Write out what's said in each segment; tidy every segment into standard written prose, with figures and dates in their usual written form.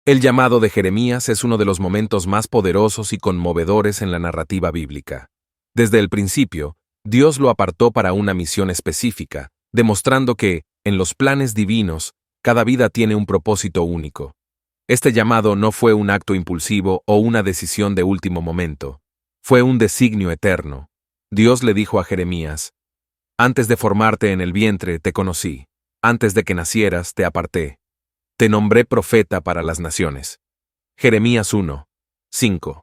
El llamado de Jeremías es uno de los momentos más poderosos y conmovedores en la narrativa bíblica. Desde el principio, Dios lo apartó para una misión específica, demostrando que, en los planes divinos, cada vida tiene un propósito único. Este llamado no fue un acto impulsivo o una decisión de último momento. Fue un designio eterno. Dios le dijo a Jeremías: «Antes de formarte en el vientre te conocí, antes de que nacieras te aparté. Te nombré profeta para las naciones». Jeremías 1, 5.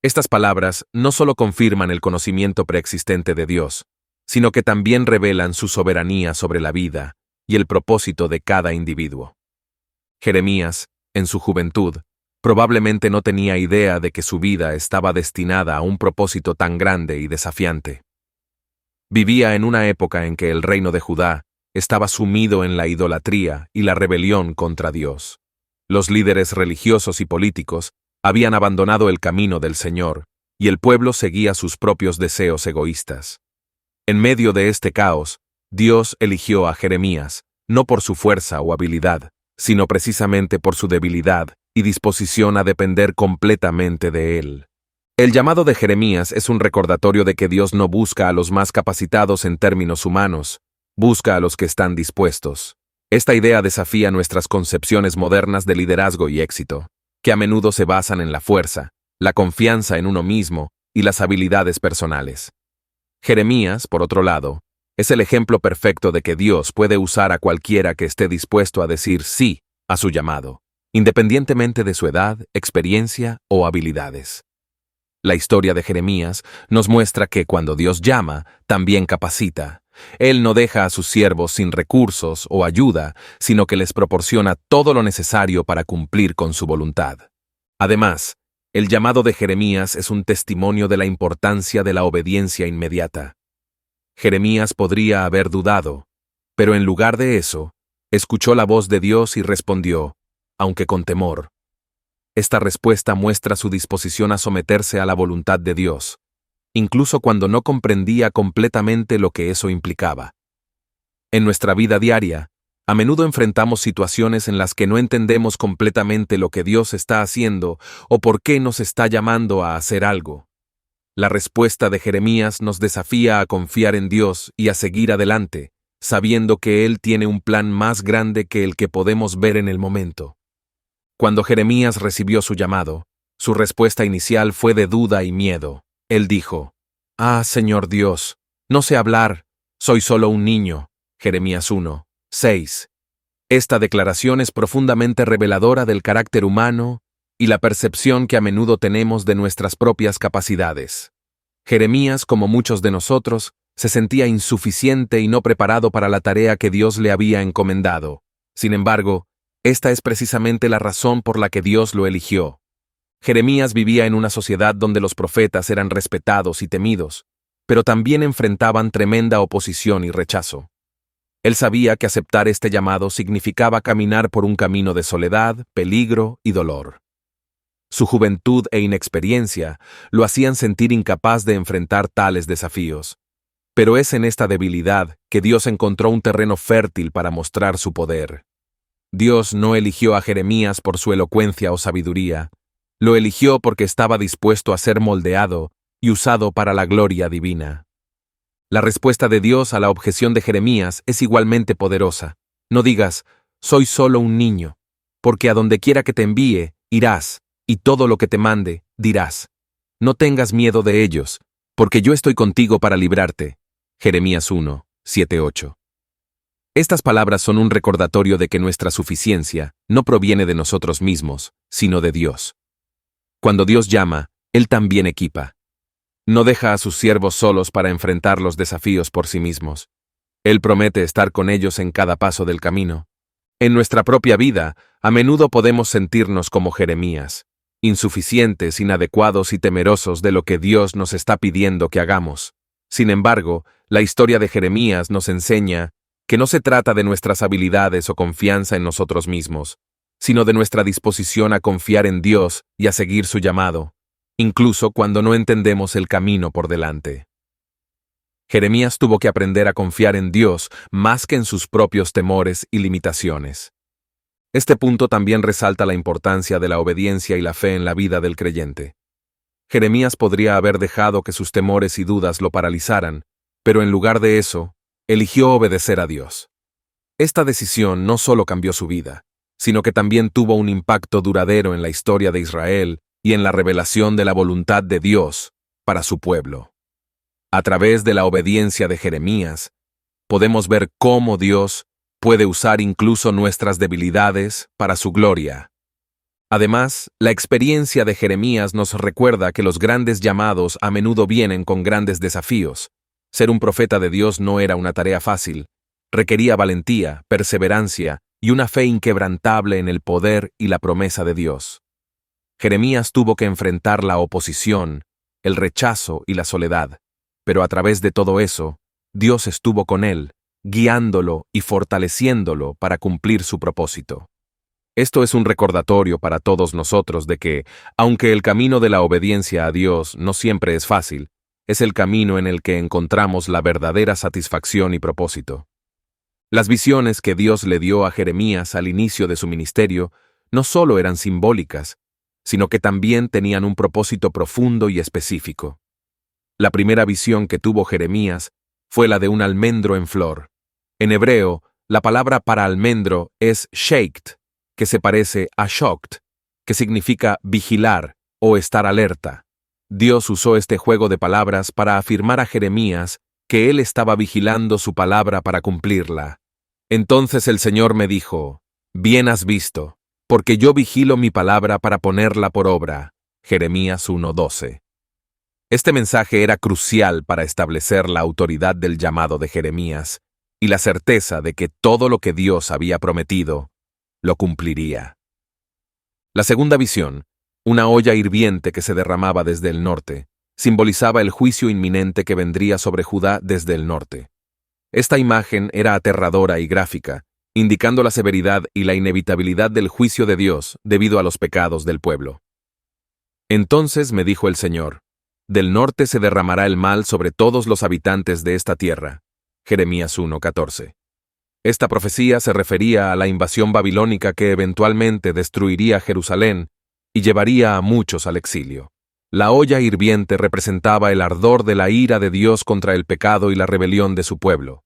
Estas palabras no solo confirman el conocimiento preexistente de Dios, sino que también revelan su soberanía sobre la vida y el propósito de cada individuo. Jeremías, en su juventud, probablemente no tenía idea de que su vida estaba destinada a un propósito tan grande y desafiante. Vivía en una época en que el reino de Judá estaba sumido en la idolatría y la rebelión contra Dios. Los líderes religiosos y políticos habían abandonado el camino del Señor, y el pueblo seguía sus propios deseos egoístas. En medio de este caos, Dios eligió a Jeremías, no por su fuerza o habilidad, sino precisamente por su debilidad y disposición a depender completamente de él. El llamado de Jeremías es un recordatorio de que Dios no busca a los más capacitados en términos humanos, busca a los que están dispuestos. Esta idea desafía nuestras concepciones modernas de liderazgo y éxito, que a menudo se basan en la fuerza, la confianza en uno mismo y las habilidades personales. Jeremías, por otro lado, es el ejemplo perfecto de que Dios puede usar a cualquiera que esté dispuesto a decir sí a su llamado, independientemente de su edad, experiencia o habilidades. La historia de Jeremías nos muestra que cuando Dios llama, también capacita. Él no deja a sus siervos sin recursos o ayuda, sino que les proporciona todo lo necesario para cumplir con su voluntad. Además, el llamado de Jeremías es un testimonio de la importancia de la obediencia inmediata. Jeremías podría haber dudado, pero en lugar de eso, escuchó la voz de Dios y respondió, aunque con temor. Esta respuesta muestra su disposición a someterse a la voluntad de Dios, incluso cuando no comprendía completamente lo que eso implicaba. En nuestra vida diaria, a menudo enfrentamos situaciones en las que no entendemos completamente lo que Dios está haciendo o por qué nos está llamando a hacer algo. La respuesta de Jeremías nos desafía a confiar en Dios y a seguir adelante, sabiendo que Él tiene un plan más grande que el que podemos ver en el momento. Cuando Jeremías recibió su llamado, su respuesta inicial fue de duda y miedo. Él dijo: «Ah, Señor Dios, no sé hablar, soy solo un niño». Jeremías 1, 6. Esta declaración es profundamente reveladora del carácter humano y la percepción que a menudo tenemos de nuestras propias capacidades. Jeremías, como muchos de nosotros, se sentía insuficiente y no preparado para la tarea que Dios le había encomendado. Sin embargo, esta es precisamente la razón por la que Dios lo eligió. Jeremías vivía en una sociedad donde los profetas eran respetados y temidos, pero también enfrentaban tremenda oposición y rechazo. Él sabía que aceptar este llamado significaba caminar por un camino de soledad, peligro y dolor. Su juventud e inexperiencia lo hacían sentir incapaz de enfrentar tales desafíos. Pero es en esta debilidad que Dios encontró un terreno fértil para mostrar su poder. Dios no eligió a Jeremías por su elocuencia o sabiduría, lo eligió porque estaba dispuesto a ser moldeado y usado para la gloria divina. La respuesta de Dios a la objeción de Jeremías es igualmente poderosa. No digas: «Soy solo un niño», porque a donde quiera que te envíe, irás, y todo lo que te mande, dirás. No tengas miedo de ellos, porque yo estoy contigo para librarte. Jeremías 1, 7, 8. Estas palabras son un recordatorio de que nuestra suficiencia no proviene de nosotros mismos, sino de Dios. Cuando Dios llama, Él también equipa. No deja a sus siervos solos para enfrentar los desafíos por sí mismos. Él promete estar con ellos en cada paso del camino. En nuestra propia vida, a menudo podemos sentirnos como Jeremías, insuficientes, inadecuados y temerosos de lo que Dios nos está pidiendo que hagamos. Sin embargo, la historia de Jeremías nos enseña que no se trata de nuestras habilidades o confianza en nosotros mismos, sino de nuestra disposición a confiar en Dios y a seguir su llamado, incluso cuando no entendemos el camino por delante. Jeremías tuvo que aprender a confiar en Dios más que en sus propios temores y limitaciones. Este punto también resalta la importancia de la obediencia y la fe en la vida del creyente. Jeremías podría haber dejado que sus temores y dudas lo paralizaran, pero en lugar de eso, eligió obedecer a Dios. Esta decisión no solo cambió su vida, sino que también tuvo un impacto duradero en la historia de Israel y en la revelación de la voluntad de Dios para su pueblo. A través de la obediencia de Jeremías, podemos ver cómo Dios puede usar incluso nuestras debilidades para su gloria. Además, la experiencia de Jeremías nos recuerda que los grandes llamados a menudo vienen con grandes desafíos. Ser un profeta de Dios no era una tarea fácil. Requería valentía, perseverancia y una fe inquebrantable en el poder y la promesa de Dios. Jeremías tuvo que enfrentar la oposición, el rechazo y la soledad, pero a través de todo eso, Dios estuvo con él, guiándolo y fortaleciéndolo para cumplir su propósito. Esto es un recordatorio para todos nosotros de que, aunque el camino de la obediencia a Dios no siempre es fácil, es el camino en el que encontramos la verdadera satisfacción y propósito. Las visiones que Dios le dio a Jeremías al inicio de su ministerio no solo eran simbólicas, sino que también tenían un propósito profundo y específico. La primera visión que tuvo Jeremías fue la de un almendro en flor. En hebreo, la palabra para almendro es sheikt, que se parece a shokt, que significa vigilar o estar alerta. Dios usó este juego de palabras para afirmar a Jeremías que él estaba vigilando su palabra para cumplirla. Entonces el Señor me dijo: «Bien has visto, porque yo vigilo mi palabra para ponerla por obra». Jeremías 1:12. Este mensaje era crucial para establecer la autoridad del llamado de Jeremías y la certeza de que todo lo que Dios había prometido lo cumpliría. La segunda visión, una olla hirviente que se derramaba desde el norte, simbolizaba el juicio inminente que vendría sobre Judá desde el norte. Esta imagen era aterradora y gráfica, indicando la severidad y la inevitabilidad del juicio de Dios debido a los pecados del pueblo. Entonces me dijo el Señor: «Del norte se derramará el mal sobre todos los habitantes de esta tierra». Jeremías 1:14. Esta profecía se refería a la invasión babilónica que eventualmente destruiría Jerusalén y llevaría a muchos al exilio. La olla hirviente representaba el ardor de la ira de Dios contra el pecado y la rebelión de su pueblo.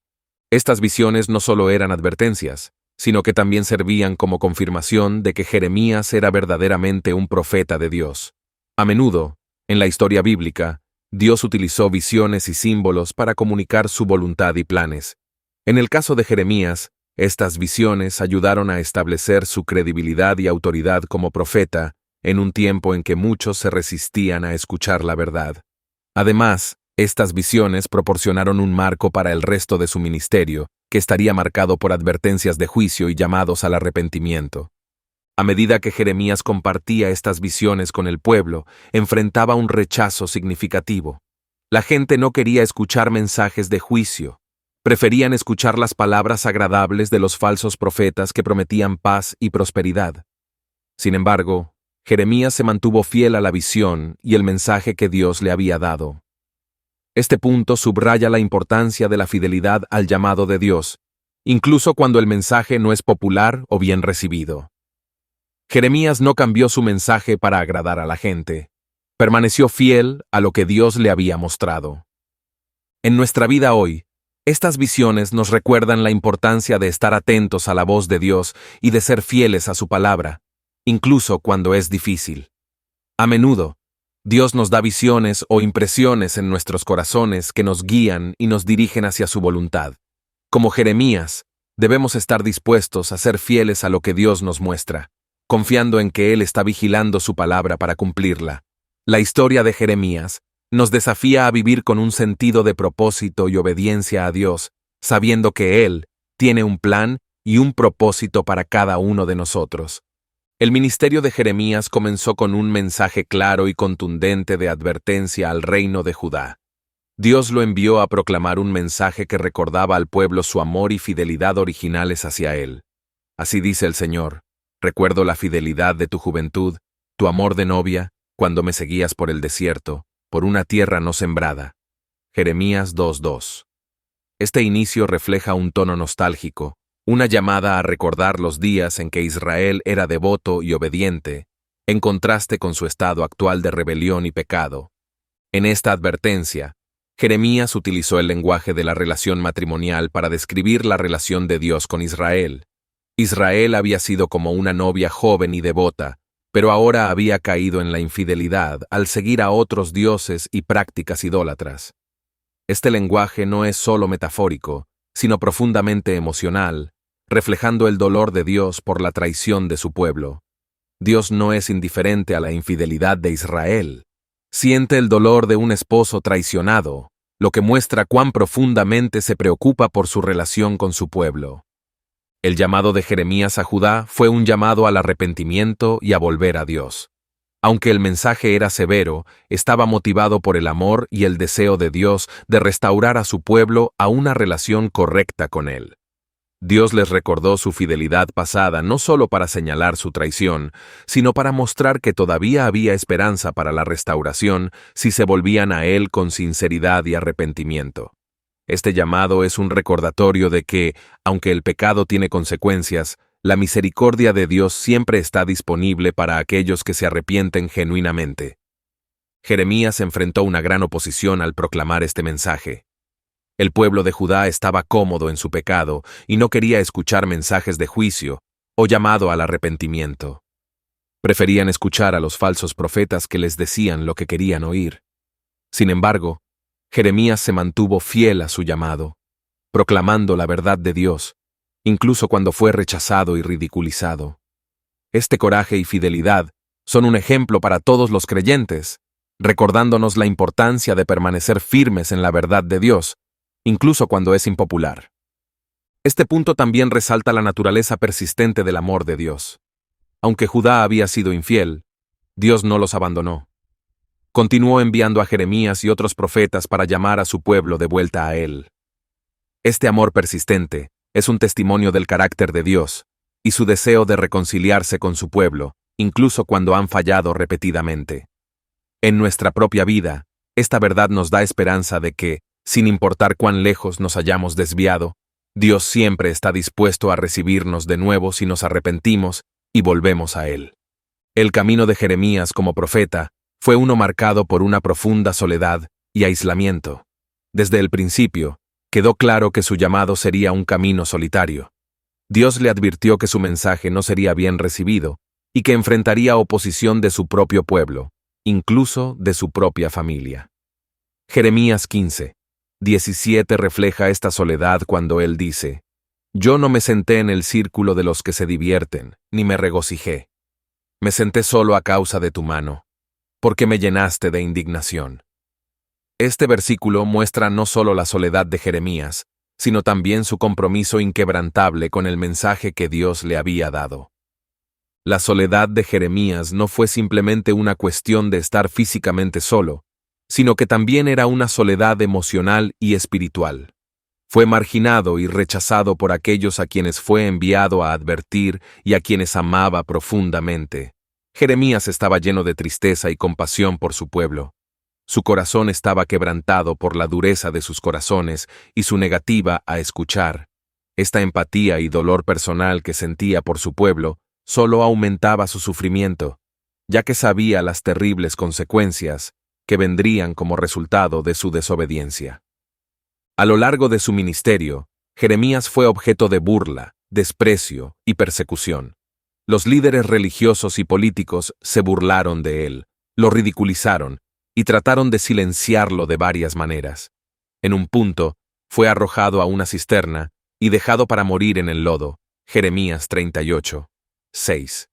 Estas visiones no solo eran advertencias, sino que también servían como confirmación de que Jeremías era verdaderamente un profeta de Dios. A menudo, en la historia bíblica, Dios utilizó visiones y símbolos para comunicar su voluntad y planes. En el caso de Jeremías, estas visiones ayudaron a establecer su credibilidad y autoridad como profeta en un tiempo en que muchos se resistían a escuchar la verdad. Además, estas visiones proporcionaron un marco para el resto de su ministerio, que estaría marcado por advertencias de juicio y llamados al arrepentimiento. A medida que Jeremías compartía estas visiones con el pueblo, enfrentaba un rechazo significativo. La gente no quería escuchar mensajes de juicio. Preferían escuchar las palabras agradables de los falsos profetas que prometían paz y prosperidad. Sin embargo, Jeremías se mantuvo fiel a la visión y el mensaje que Dios le había dado. Este punto subraya la importancia de la fidelidad al llamado de Dios, incluso cuando el mensaje no es popular o bien recibido. Jeremías no cambió su mensaje para agradar a la gente. Permaneció fiel a lo que Dios le había mostrado. En nuestra vida hoy, estas visiones nos recuerdan la importancia de estar atentos a la voz de Dios y de ser fieles a su palabra, incluso cuando es difícil. A menudo, Dios nos da visiones o impresiones en nuestros corazones que nos guían y nos dirigen hacia su voluntad. Como Jeremías, debemos estar dispuestos a ser fieles a lo que Dios nos muestra, confiando en que Él está vigilando su palabra para cumplirla. La historia de Jeremías nos desafía a vivir con un sentido de propósito y obediencia a Dios, sabiendo que Él tiene un plan y un propósito para cada uno de nosotros. El ministerio de Jeremías comenzó con un mensaje claro y contundente de advertencia al reino de Judá. Dios lo envió a proclamar un mensaje que recordaba al pueblo su amor y fidelidad originales hacia Él. Así dice el Señor: «Recuerdo la fidelidad de tu juventud, tu amor de novia, cuando me seguías por el desierto, por una tierra no sembrada». Jeremías 2:2. Este inicio refleja un tono nostálgico, una llamada a recordar los días en que Israel era devoto y obediente, en contraste con su estado actual de rebelión y pecado. En esta advertencia, Jeremías utilizó el lenguaje de la relación matrimonial para describir la relación de Dios con Israel. Israel había sido como una novia joven y devota, pero ahora había caído en la infidelidad al seguir a otros dioses y prácticas idólatras. Este lenguaje no es solo metafórico, sino profundamente emocional, reflejando el dolor de Dios por la traición de su pueblo. Dios no es indiferente a la infidelidad de Israel. Siente el dolor de un esposo traicionado, lo que muestra cuán profundamente se preocupa por su relación con su pueblo. El llamado de Jeremías a Judá fue un llamado al arrepentimiento y a volver a Dios. Aunque el mensaje era severo, estaba motivado por el amor y el deseo de Dios de restaurar a su pueblo a una relación correcta con Él. Dios les recordó su fidelidad pasada no solo para señalar su traición, sino para mostrar que todavía había esperanza para la restauración si se volvían a Él con sinceridad y arrepentimiento. Este llamado es un recordatorio de que, aunque el pecado tiene consecuencias, la misericordia de Dios siempre está disponible para aquellos que se arrepienten genuinamente. Jeremías enfrentó una gran oposición al proclamar este mensaje. El pueblo de Judá estaba cómodo en su pecado y no quería escuchar mensajes de juicio o llamado al arrepentimiento. Preferían escuchar a los falsos profetas que les decían lo que querían oír. Sin embargo, Jeremías se mantuvo fiel a su llamado, proclamando la verdad de Dios, incluso cuando fue rechazado y ridiculizado. Este coraje y fidelidad son un ejemplo para todos los creyentes, recordándonos la importancia de permanecer firmes en la verdad de Dios, incluso cuando es impopular. Este punto también resalta la naturaleza persistente del amor de Dios. Aunque Judá había sido infiel, Dios no los abandonó. Continuó enviando a Jeremías y otros profetas para llamar a su pueblo de vuelta a Él. Este amor persistente es un testimonio del carácter de Dios y su deseo de reconciliarse con su pueblo, incluso cuando han fallado repetidamente. En nuestra propia vida, esta verdad nos da esperanza de que, sin importar cuán lejos nos hayamos desviado, Dios siempre está dispuesto a recibirnos de nuevo si nos arrepentimos y volvemos a Él. El camino de Jeremías como profeta fue uno marcado por una profunda soledad y aislamiento. Desde el principio, quedó claro que su llamado sería un camino solitario. Dios le advirtió que su mensaje no sería bien recibido y que enfrentaría oposición de su propio pueblo, incluso de su propia familia. Jeremías 15:17 refleja esta soledad cuando él dice: «Yo no me senté en el círculo de los que se divierten, ni me regocijé. Me senté solo a causa de tu mano, porque me llenaste de indignación». Este versículo muestra no solo la soledad de Jeremías, sino también su compromiso inquebrantable con el mensaje que Dios le había dado. La soledad de Jeremías no fue simplemente una cuestión de estar físicamente solo, sino que también era una soledad emocional y espiritual. Fue marginado y rechazado por aquellos a quienes fue enviado a advertir y a quienes amaba profundamente. Jeremías estaba lleno de tristeza y compasión por su pueblo. Su corazón estaba quebrantado por la dureza de sus corazones y su negativa a escuchar. Esta empatía y dolor personal que sentía por su pueblo solo aumentaba su sufrimiento, ya que sabía las terribles consecuencias que vendrían como resultado de su desobediencia. A lo largo de su ministerio, Jeremías fue objeto de burla, desprecio y persecución. Los líderes religiosos y políticos se burlaron de él, lo ridiculizaron y trataron de silenciarlo de varias maneras. En un punto, fue arrojado a una cisterna y dejado para morir en el lodo. Jeremías 38:6.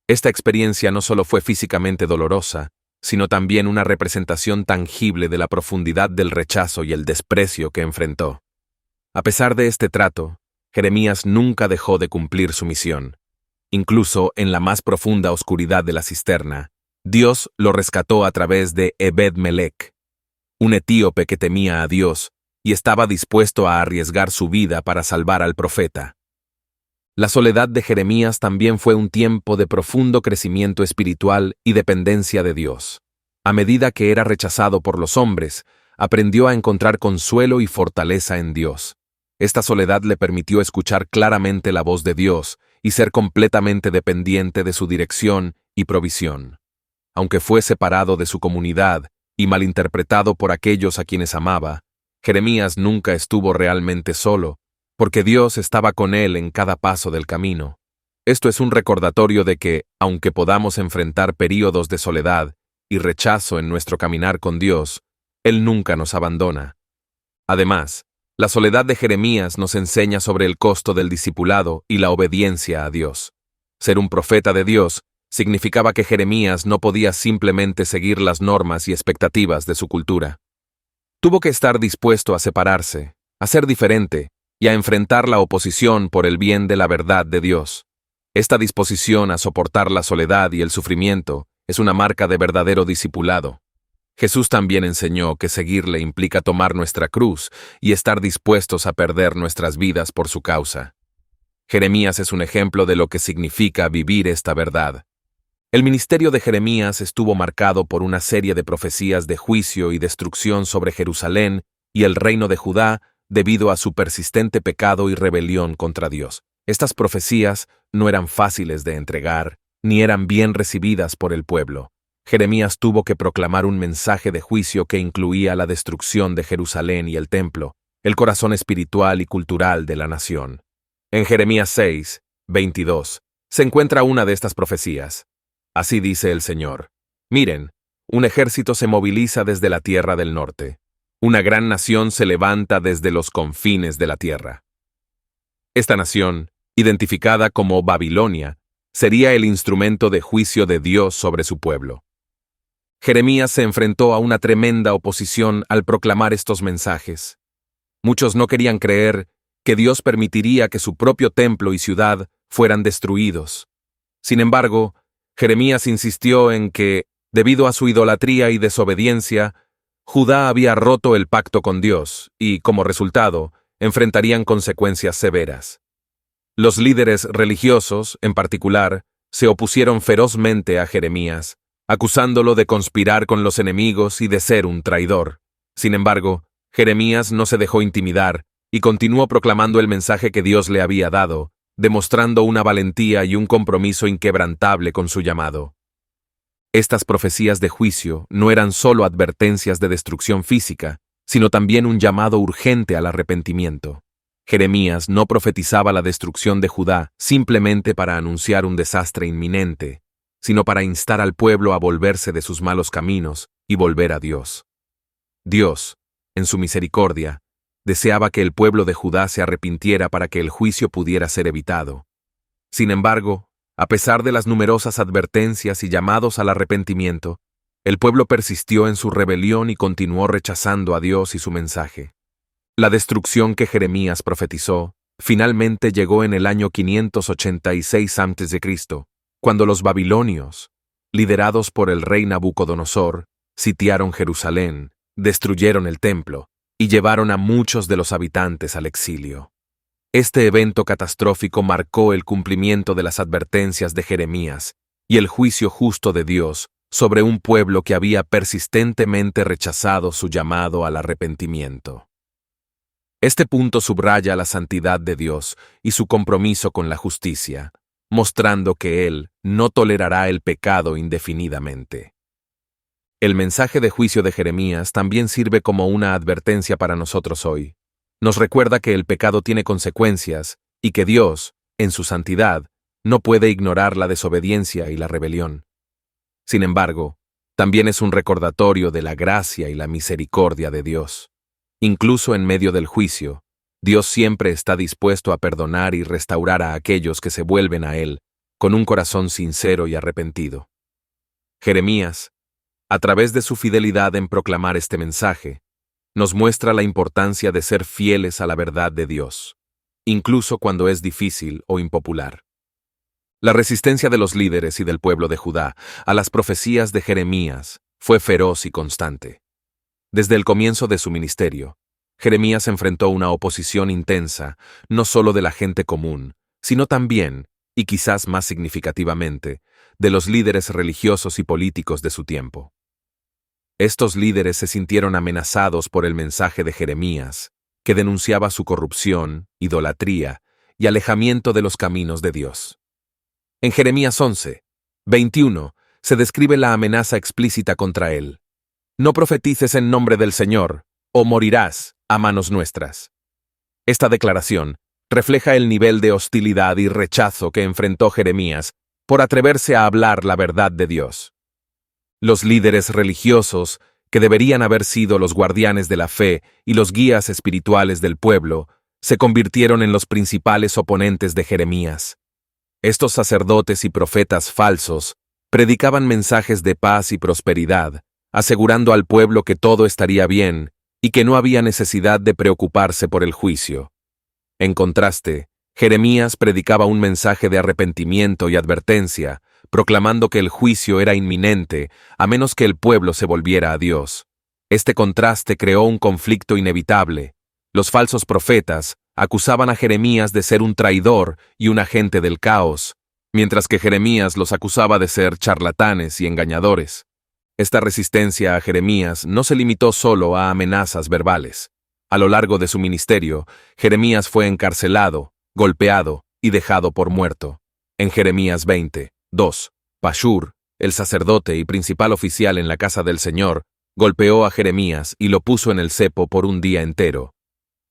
Esta experiencia no solo fue físicamente dolorosa, sino también una representación tangible de la profundidad del rechazo y el desprecio que enfrentó. A pesar de este trato, Jeremías nunca dejó de cumplir su misión. Incluso en la más profunda oscuridad de la cisterna, Dios lo rescató a través de Ebed-Melech, un etíope que temía a Dios y estaba dispuesto a arriesgar su vida para salvar al profeta. La soledad de Jeremías también fue un tiempo de profundo crecimiento espiritual y dependencia de Dios. A medida que era rechazado por los hombres, aprendió a encontrar consuelo y fortaleza en Dios. Esta soledad le permitió escuchar claramente la voz de Dios y ser completamente dependiente de su dirección y provisión. Aunque fue separado de su comunidad y malinterpretado por aquellos a quienes amaba, Jeremías nunca estuvo realmente solo, porque Dios estaba con él en cada paso del camino. Esto es un recordatorio de que, aunque podamos enfrentar períodos de soledad y rechazo en nuestro caminar con Dios, Él nunca nos abandona. Además, la soledad de Jeremías nos enseña sobre el costo del discipulado y la obediencia a Dios. Ser un profeta de Dios significaba que Jeremías no podía simplemente seguir las normas y expectativas de su cultura. Tuvo que estar dispuesto a separarse, a ser diferente y a enfrentar la oposición por el bien de la verdad de Dios. Esta disposición a soportar la soledad y el sufrimiento es una marca de verdadero discipulado. Jesús también enseñó que seguirle implica tomar nuestra cruz y estar dispuestos a perder nuestras vidas por su causa. Jeremías es un ejemplo de lo que significa vivir esta verdad. El ministerio de Jeremías estuvo marcado por una serie de profecías de juicio y destrucción sobre Jerusalén y el reino de Judá debido a su persistente pecado y rebelión contra Dios. Estas profecías no eran fáciles de entregar, ni eran bien recibidas por el pueblo. Jeremías tuvo que proclamar un mensaje de juicio que incluía la destrucción de Jerusalén y el templo, el corazón espiritual y cultural de la nación. En Jeremías 6, 22, se encuentra una de estas profecías. Así dice el Señor: Miren, un ejército se moviliza desde la tierra del norte. Una gran nación se levanta desde los confines de la tierra. Esta nación, identificada como Babilonia, sería el instrumento de juicio de Dios sobre su pueblo. Jeremías se enfrentó a una tremenda oposición al proclamar estos mensajes. Muchos no querían creer que Dios permitiría que su propio templo y ciudad fueran destruidos. Sin embargo, Jeremías insistió en que, debido a su idolatría y desobediencia, Judá había roto el pacto con Dios y, como resultado, enfrentarían consecuencias severas. Los líderes religiosos, en particular, se opusieron ferozmente a Jeremías, acusándolo de conspirar con los enemigos y de ser un traidor. Sin embargo, Jeremías no se dejó intimidar y continuó proclamando el mensaje que Dios le había dado, demostrando una valentía y un compromiso inquebrantable con su llamado. Estas profecías de juicio no eran solo advertencias de destrucción física, sino también un llamado urgente al arrepentimiento. Jeremías no profetizaba la destrucción de Judá simplemente para anunciar un desastre inminente, sino para instar al pueblo a volverse de sus malos caminos y volver a Dios. Dios, en su misericordia, deseaba que el pueblo de Judá se arrepintiera para que el juicio pudiera ser evitado. Sin embargo, a pesar de las numerosas advertencias y llamados al arrepentimiento, el pueblo persistió en su rebelión y continuó rechazando a Dios y su mensaje. La destrucción que Jeremías profetizó finalmente llegó en el año 586 a.C., cuando los babilonios, liderados por el rey Nabucodonosor, sitiaron Jerusalén, destruyeron el templo y llevaron a muchos de los habitantes al exilio. Este evento catastrófico marcó el cumplimiento de las advertencias de Jeremías y el juicio justo de Dios sobre un pueblo que había persistentemente rechazado su llamado al arrepentimiento. Este punto subraya la santidad de Dios y su compromiso con la justicia, mostrando que Él no tolerará el pecado indefinidamente. El mensaje de juicio de Jeremías también sirve como una advertencia para nosotros hoy. Nos recuerda que el pecado tiene consecuencias y que Dios, en su santidad, no puede ignorar la desobediencia y la rebelión. Sin embargo, también es un recordatorio de la gracia y la misericordia de Dios. Incluso en medio del juicio, Dios siempre está dispuesto a perdonar y restaurar a aquellos que se vuelven a Él con un corazón sincero y arrepentido. Jeremías, a través de su fidelidad en proclamar este mensaje, nos muestra la importancia de ser fieles a la verdad de Dios, incluso cuando es difícil o impopular. La resistencia de los líderes y del pueblo de Judá a las profecías de Jeremías fue feroz y constante. Desde el comienzo de su ministerio, Jeremías enfrentó una oposición intensa, no solo de la gente común, sino también, y quizás más significativamente, de los líderes religiosos y políticos de su tiempo. Estos líderes se sintieron amenazados por el mensaje de Jeremías que denunciaba su corrupción, idolatría y alejamiento de los caminos de Dios. En Jeremías 11:21 se describe la amenaza explícita contra él. No profetices en nombre del Señor, o morirás a manos nuestras. Esta declaración refleja el nivel de hostilidad y rechazo que enfrentó Jeremías por atreverse a hablar la verdad de Dios. Los líderes religiosos, que deberían haber sido los guardianes de la fe y los guías espirituales del pueblo, se convirtieron en los principales oponentes de Jeremías. Estos sacerdotes y profetas falsos predicaban mensajes de paz y prosperidad, asegurando al pueblo que todo estaría bien y que no había necesidad de preocuparse por el juicio. En contraste, Jeremías predicaba un mensaje de arrepentimiento y advertencia, proclamando que el juicio era inminente a menos que el pueblo se volviera a Dios. Este contraste creó un conflicto inevitable. Los falsos profetas acusaban a Jeremías de ser un traidor y un agente del caos, mientras que Jeremías los acusaba de ser charlatanes y engañadores. Esta resistencia a Jeremías no se limitó solo a amenazas verbales. A lo largo de su ministerio, Jeremías fue encarcelado, golpeado y dejado por muerto. En Jeremías 20:2, Pashur, el sacerdote y principal oficial en la casa del Señor, golpeó a Jeremías y lo puso en el cepo por un día entero.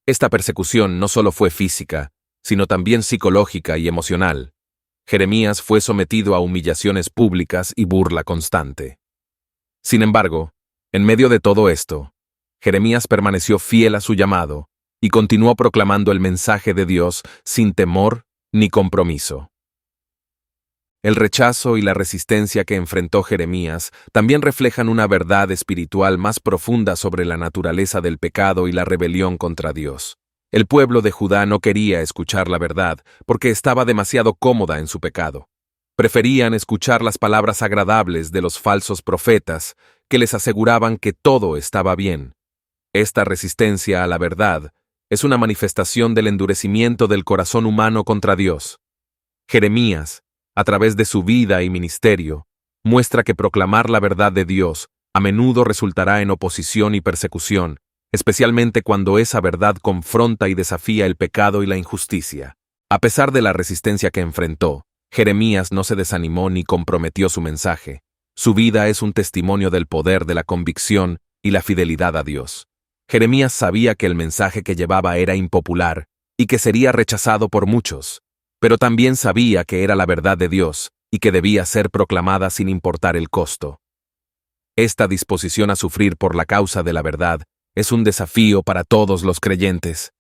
Esta persecución no solo fue física, sino también psicológica y emocional. Jeremías fue sometido a humillaciones públicas y burla constante. Sin embargo, en medio de todo esto, Jeremías permaneció fiel a su llamado y continuó proclamando el mensaje de Dios sin temor ni compromiso. El rechazo y la resistencia que enfrentó Jeremías también reflejan una verdad espiritual más profunda sobre la naturaleza del pecado y la rebelión contra Dios. El pueblo de Judá no quería escuchar la verdad porque estaba demasiado cómoda en su pecado. Preferían escuchar las palabras agradables de los falsos profetas que les aseguraban que todo estaba bien. Esta resistencia a la verdad es una manifestación del endurecimiento del corazón humano contra Dios. Jeremías, a través de su vida y ministerio, muestra que proclamar la verdad de Dios a menudo resultará en oposición y persecución, especialmente cuando esa verdad confronta y desafía el pecado y la injusticia. A pesar de la resistencia que enfrentó, Jeremías no se desanimó ni comprometió su mensaje. Su vida es un testimonio del poder de la convicción y la fidelidad a Dios. Jeremías sabía que el mensaje que llevaba era impopular y que sería rechazado por muchos, pero también sabía que era la verdad de Dios y que debía ser proclamada sin importar el costo. Esta disposición a sufrir por la causa de la verdad es un desafío para todos los creyentes.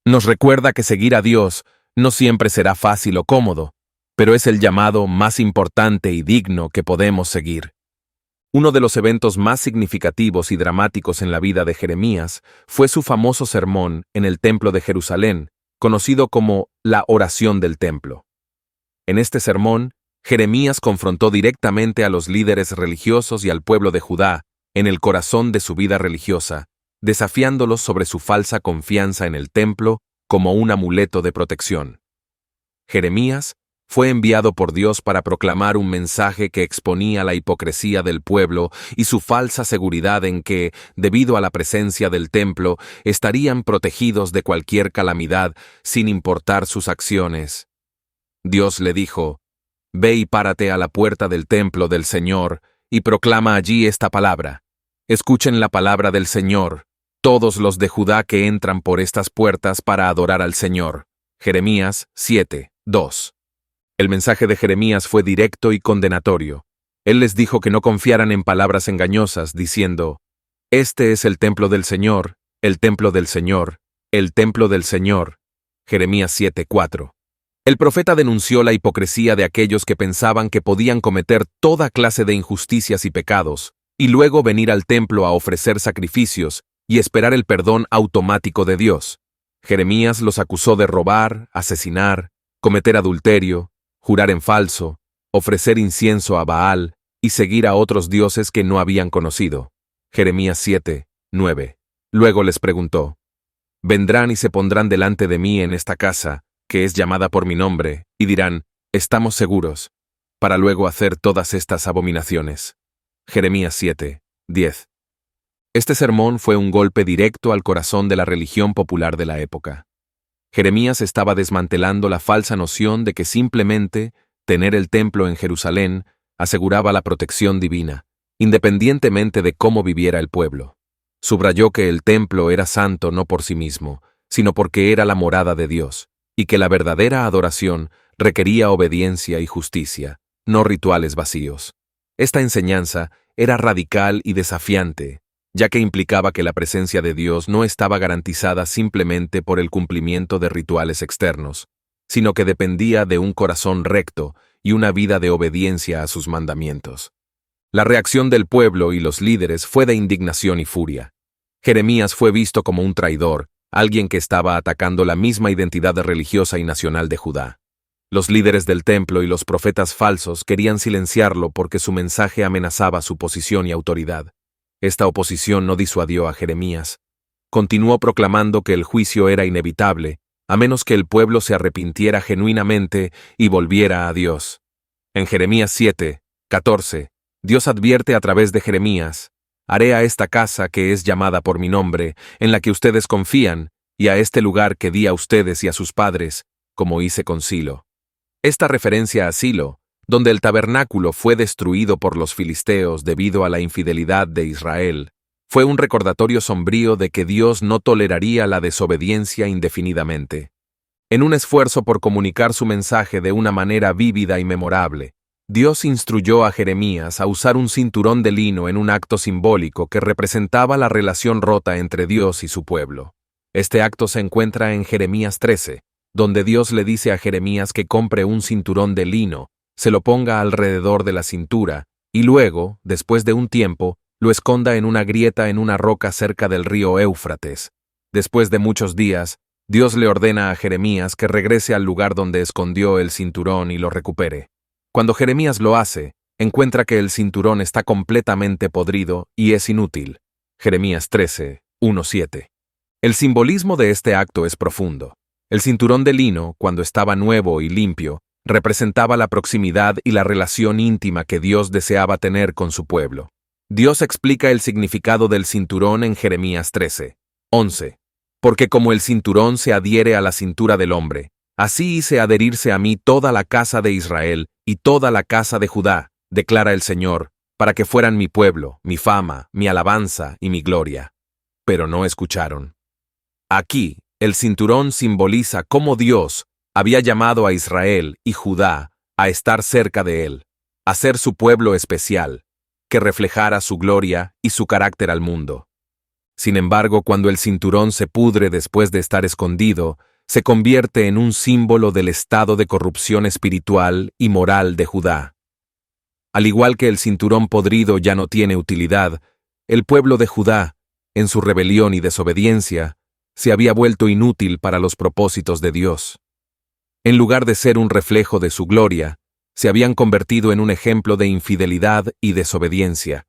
Nos recuerda que seguir a Dios no siempre será fácil o cómodo, pero es el llamado más importante y digno que podemos seguir. Uno de los eventos más significativos y dramáticos en la vida de Jeremías fue su famoso sermón en el Templo de Jerusalén, conocido como la Oración del Templo. En este sermón, Jeremías confrontó directamente a los líderes religiosos y al pueblo de Judá en el corazón de su vida religiosa, desafiándolos sobre su falsa confianza en el templo como un amuleto de protección. Jeremías fue enviado por Dios para proclamar un mensaje que exponía la hipocresía del pueblo y su falsa seguridad en que, debido a la presencia del templo, estarían protegidos de cualquier calamidad sin importar sus acciones. Dios le dijo: «Ve y párate a la puerta del templo del Señor y proclama allí esta palabra. Escuchen la palabra del Señor, todos los de Judá que entran por estas puertas para adorar al Señor». Jeremías 7:2. El mensaje de Jeremías fue directo y condenatorio. Él les dijo que no confiaran en palabras engañosas, diciendo: «Este es el templo del Señor, el templo del Señor, el templo del Señor». Jeremías 7:4. El profeta denunció la hipocresía de aquellos que pensaban que podían cometer toda clase de injusticias y pecados, y luego venir al templo a ofrecer sacrificios y esperar el perdón automático de Dios. Jeremías los acusó de robar, asesinar, cometer adulterio, jurar en falso, ofrecer incienso a Baal y seguir a otros dioses que no habían conocido. Jeremías 7:9. Luego les preguntó: «Vendrán y se pondrán delante de mí en esta casa, que es llamada por mi nombre, y dirán: estamos seguros», para luego hacer todas estas abominaciones. Jeremías 7:10. Este sermón fue un golpe directo al corazón de la religión popular de la época. Jeremías estaba desmantelando la falsa noción de que simplemente tener el templo en Jerusalén aseguraba la protección divina, independientemente de cómo viviera el pueblo. Subrayó que el templo era santo no por sí mismo, sino porque era la morada de Dios, y que la verdadera adoración requería obediencia y justicia, no rituales vacíos. Esta enseñanza era radical y desafiante, ya que implicaba que la presencia de Dios no estaba garantizada simplemente por el cumplimiento de rituales externos, sino que dependía de un corazón recto y una vida de obediencia a sus mandamientos. La reacción del pueblo y los líderes fue de indignación y furia. Jeremías fue visto como un traidor, alguien que estaba atacando la misma identidad religiosa y nacional de Judá. Los líderes del templo y los profetas falsos querían silenciarlo porque su mensaje amenazaba su posición y autoridad. Esta oposición no disuadió a Jeremías. Continuó proclamando que el juicio era inevitable, a menos que el pueblo se arrepintiera genuinamente y volviera a Dios. En Jeremías 7:14, Dios advierte a través de Jeremías: «Haré a esta casa que es llamada por mi nombre, en la que ustedes confían, y a este lugar que di a ustedes y a sus padres, como hice con Silo». Esta referencia a Silo, donde el tabernáculo fue destruido por los filisteos debido a la infidelidad de Israel, fue un recordatorio sombrío de que Dios no toleraría la desobediencia indefinidamente. En un esfuerzo por comunicar su mensaje de una manera vívida y memorable, Dios instruyó a Jeremías a usar un cinturón de lino en un acto simbólico que representaba la relación rota entre Dios y su pueblo. Este acto se encuentra en Jeremías 13, donde Dios le dice a Jeremías que compre un cinturón de lino, se lo ponga alrededor de la cintura, y luego, después de un tiempo, lo esconda en una grieta en una roca cerca del río Éufrates. Después de muchos días, Dios le ordena a Jeremías que regrese al lugar donde escondió el cinturón y lo recupere. Cuando Jeremías lo hace, encuentra que el cinturón está completamente podrido y es inútil. Jeremías 13:1-7. El simbolismo de este acto es profundo. El cinturón de lino, cuando estaba nuevo y limpio, representaba la proximidad y la relación íntima que Dios deseaba tener con su pueblo. Dios explica el significado del cinturón en Jeremías 13:11. Porque como el cinturón se adhiere a la cintura del hombre, así hice adherirse a mí toda la casa de Israel y toda la casa de Judá, declara el Señor, para que fueran mi pueblo, mi fama, mi alabanza y mi gloria. Pero no escucharon. Aquí, el cinturón simboliza cómo Dios había llamado a Israel y Judá a estar cerca de él, a ser su pueblo especial, que reflejara su gloria y su carácter al mundo. Sin embargo, cuando el cinturón se pudre después de estar escondido, se convierte en un símbolo del estado de corrupción espiritual y moral de Judá. Al igual que el cinturón podrido ya no tiene utilidad, el pueblo de Judá, en su rebelión y desobediencia, se había vuelto inútil para los propósitos de Dios. En lugar de ser un reflejo de su gloria, se habían convertido en un ejemplo de infidelidad y desobediencia.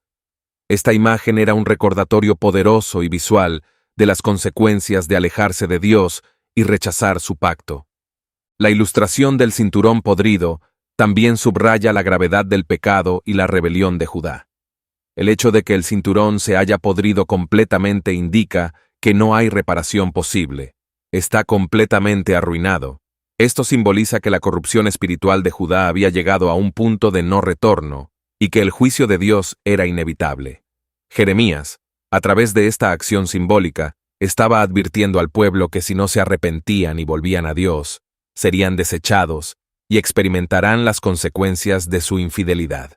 Esta imagen era un recordatorio poderoso y visual de las consecuencias de alejarse de Dios y rechazar su pacto. La ilustración del cinturón podrido también subraya la gravedad del pecado y la rebelión de Judá. El hecho de que el cinturón se haya podrido completamente indica que no hay reparación posible. Está completamente arruinado. Esto simboliza que la corrupción espiritual de Judá había llegado a un punto de no retorno y que el juicio de Dios era inevitable. Jeremías, a través de esta acción simbólica, estaba advirtiendo al pueblo que si no se arrepentían y volvían a Dios, serían desechados y experimentarán las consecuencias de su infidelidad.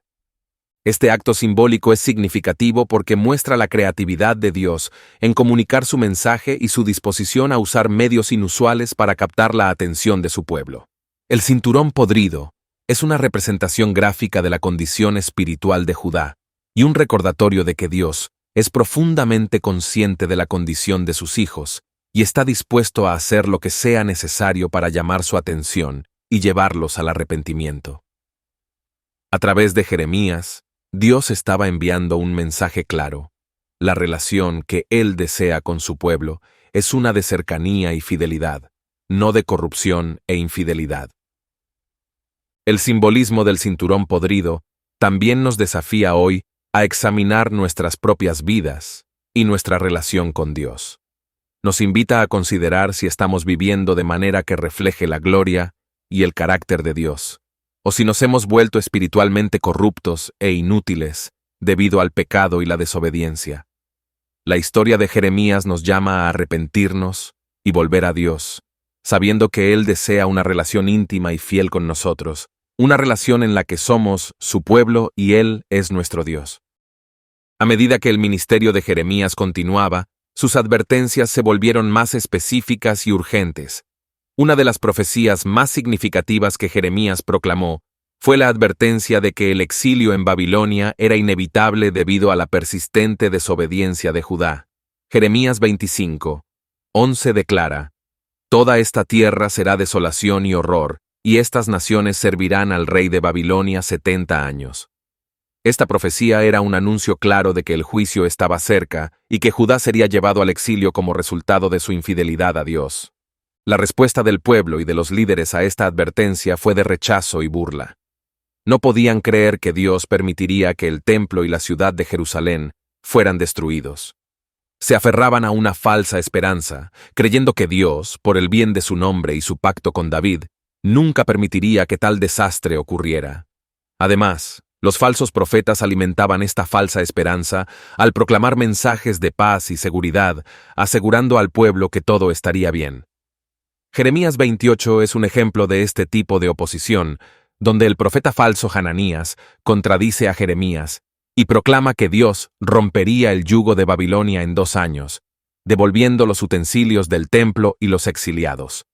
Este acto simbólico es significativo porque muestra la creatividad de Dios en comunicar su mensaje y su disposición a usar medios inusuales para captar la atención de su pueblo. El cinturón podrido es una representación gráfica de la condición espiritual de Judá y un recordatorio de que Dios es profundamente consciente de la condición de sus hijos y está dispuesto a hacer lo que sea necesario para llamar su atención y llevarlos al arrepentimiento. A través de Jeremías, Dios estaba enviando un mensaje claro. La relación que Él desea con su pueblo es una de cercanía y fidelidad, no de corrupción e infidelidad. El simbolismo del cinturón podrido también nos desafía hoy a examinar nuestras propias vidas y nuestra relación con Dios. Nos invita a considerar si estamos viviendo de manera que refleje la gloria y el carácter de Dios, o si nos hemos vuelto espiritualmente corruptos e inútiles debido al pecado y la desobediencia. La historia de Jeremías nos llama a arrepentirnos y volver a Dios, sabiendo que Él desea una relación íntima y fiel con nosotros, una relación en la que somos su pueblo y Él es nuestro Dios. A medida que el ministerio de Jeremías continuaba, sus advertencias se volvieron más específicas y urgentes. Una de las profecías más significativas que Jeremías proclamó fue la advertencia de que el exilio en Babilonia era inevitable debido a la persistente desobediencia de Judá. Jeremías 25:11 declara: «Toda esta tierra será desolación y horror, y estas naciones servirán al rey de Babilonia 70 años». Esta profecía era un anuncio claro de que el juicio estaba cerca y que Judá sería llevado al exilio como resultado de su infidelidad a Dios. La respuesta del pueblo y de los líderes a esta advertencia fue de rechazo y burla. No podían creer que Dios permitiría que el templo y la ciudad de Jerusalén fueran destruidos. Se aferraban a una falsa esperanza, creyendo que Dios, por el bien de su nombre y su pacto con David, nunca permitiría que tal desastre ocurriera. Además, los falsos profetas alimentaban esta falsa esperanza al proclamar mensajes de paz y seguridad, asegurando al pueblo que todo estaría bien. Jeremías 28 es un ejemplo de este tipo de oposición, donde el profeta falso Hananías contradice a Jeremías y proclama que Dios rompería el yugo de Babilonia en 2 años, devolviendo los utensilios del templo y los exiliados.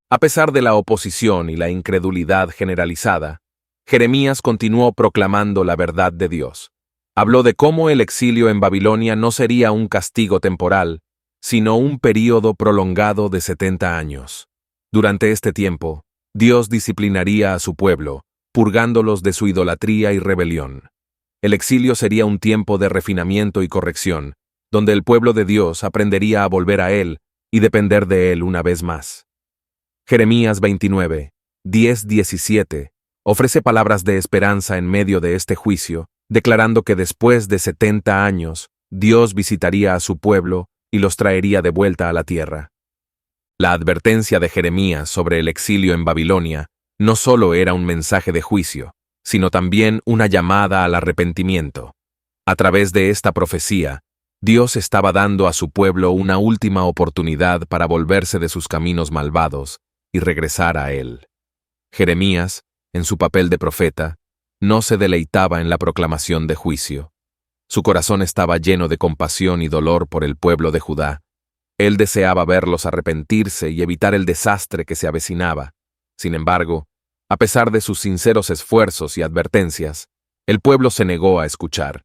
A pesar de la oposición y la incredulidad generalizada, Jeremías continuó proclamando la verdad de Dios. Habló de cómo el exilio en Babilonia no sería un castigo temporal, sino un período prolongado de 70 años. Durante este tiempo, Dios disciplinaría a su pueblo, purgándolos de su idolatría y rebelión. El exilio sería un tiempo de refinamiento y corrección, donde el pueblo de Dios aprendería a volver a Él y depender de Él una vez más. Jeremías 29:10-17 ofrece palabras de esperanza en medio de este juicio, declarando que después de 70 años, Dios visitaría a su pueblo y los traería de vuelta a la tierra. La advertencia de Jeremías sobre el exilio en Babilonia no solo era un mensaje de juicio, sino también una llamada al arrepentimiento. A través de esta profecía, Dios estaba dando a su pueblo una última oportunidad para volverse de sus caminos malvados y regresar a Él. Jeremías, en su papel de profeta, no se deleitaba en la proclamación de juicio. Su corazón estaba lleno de compasión y dolor por el pueblo de Judá. Él deseaba verlos arrepentirse y evitar el desastre que se avecinaba. Sin embargo, a pesar de sus sinceros esfuerzos y advertencias, el pueblo se negó a escuchar.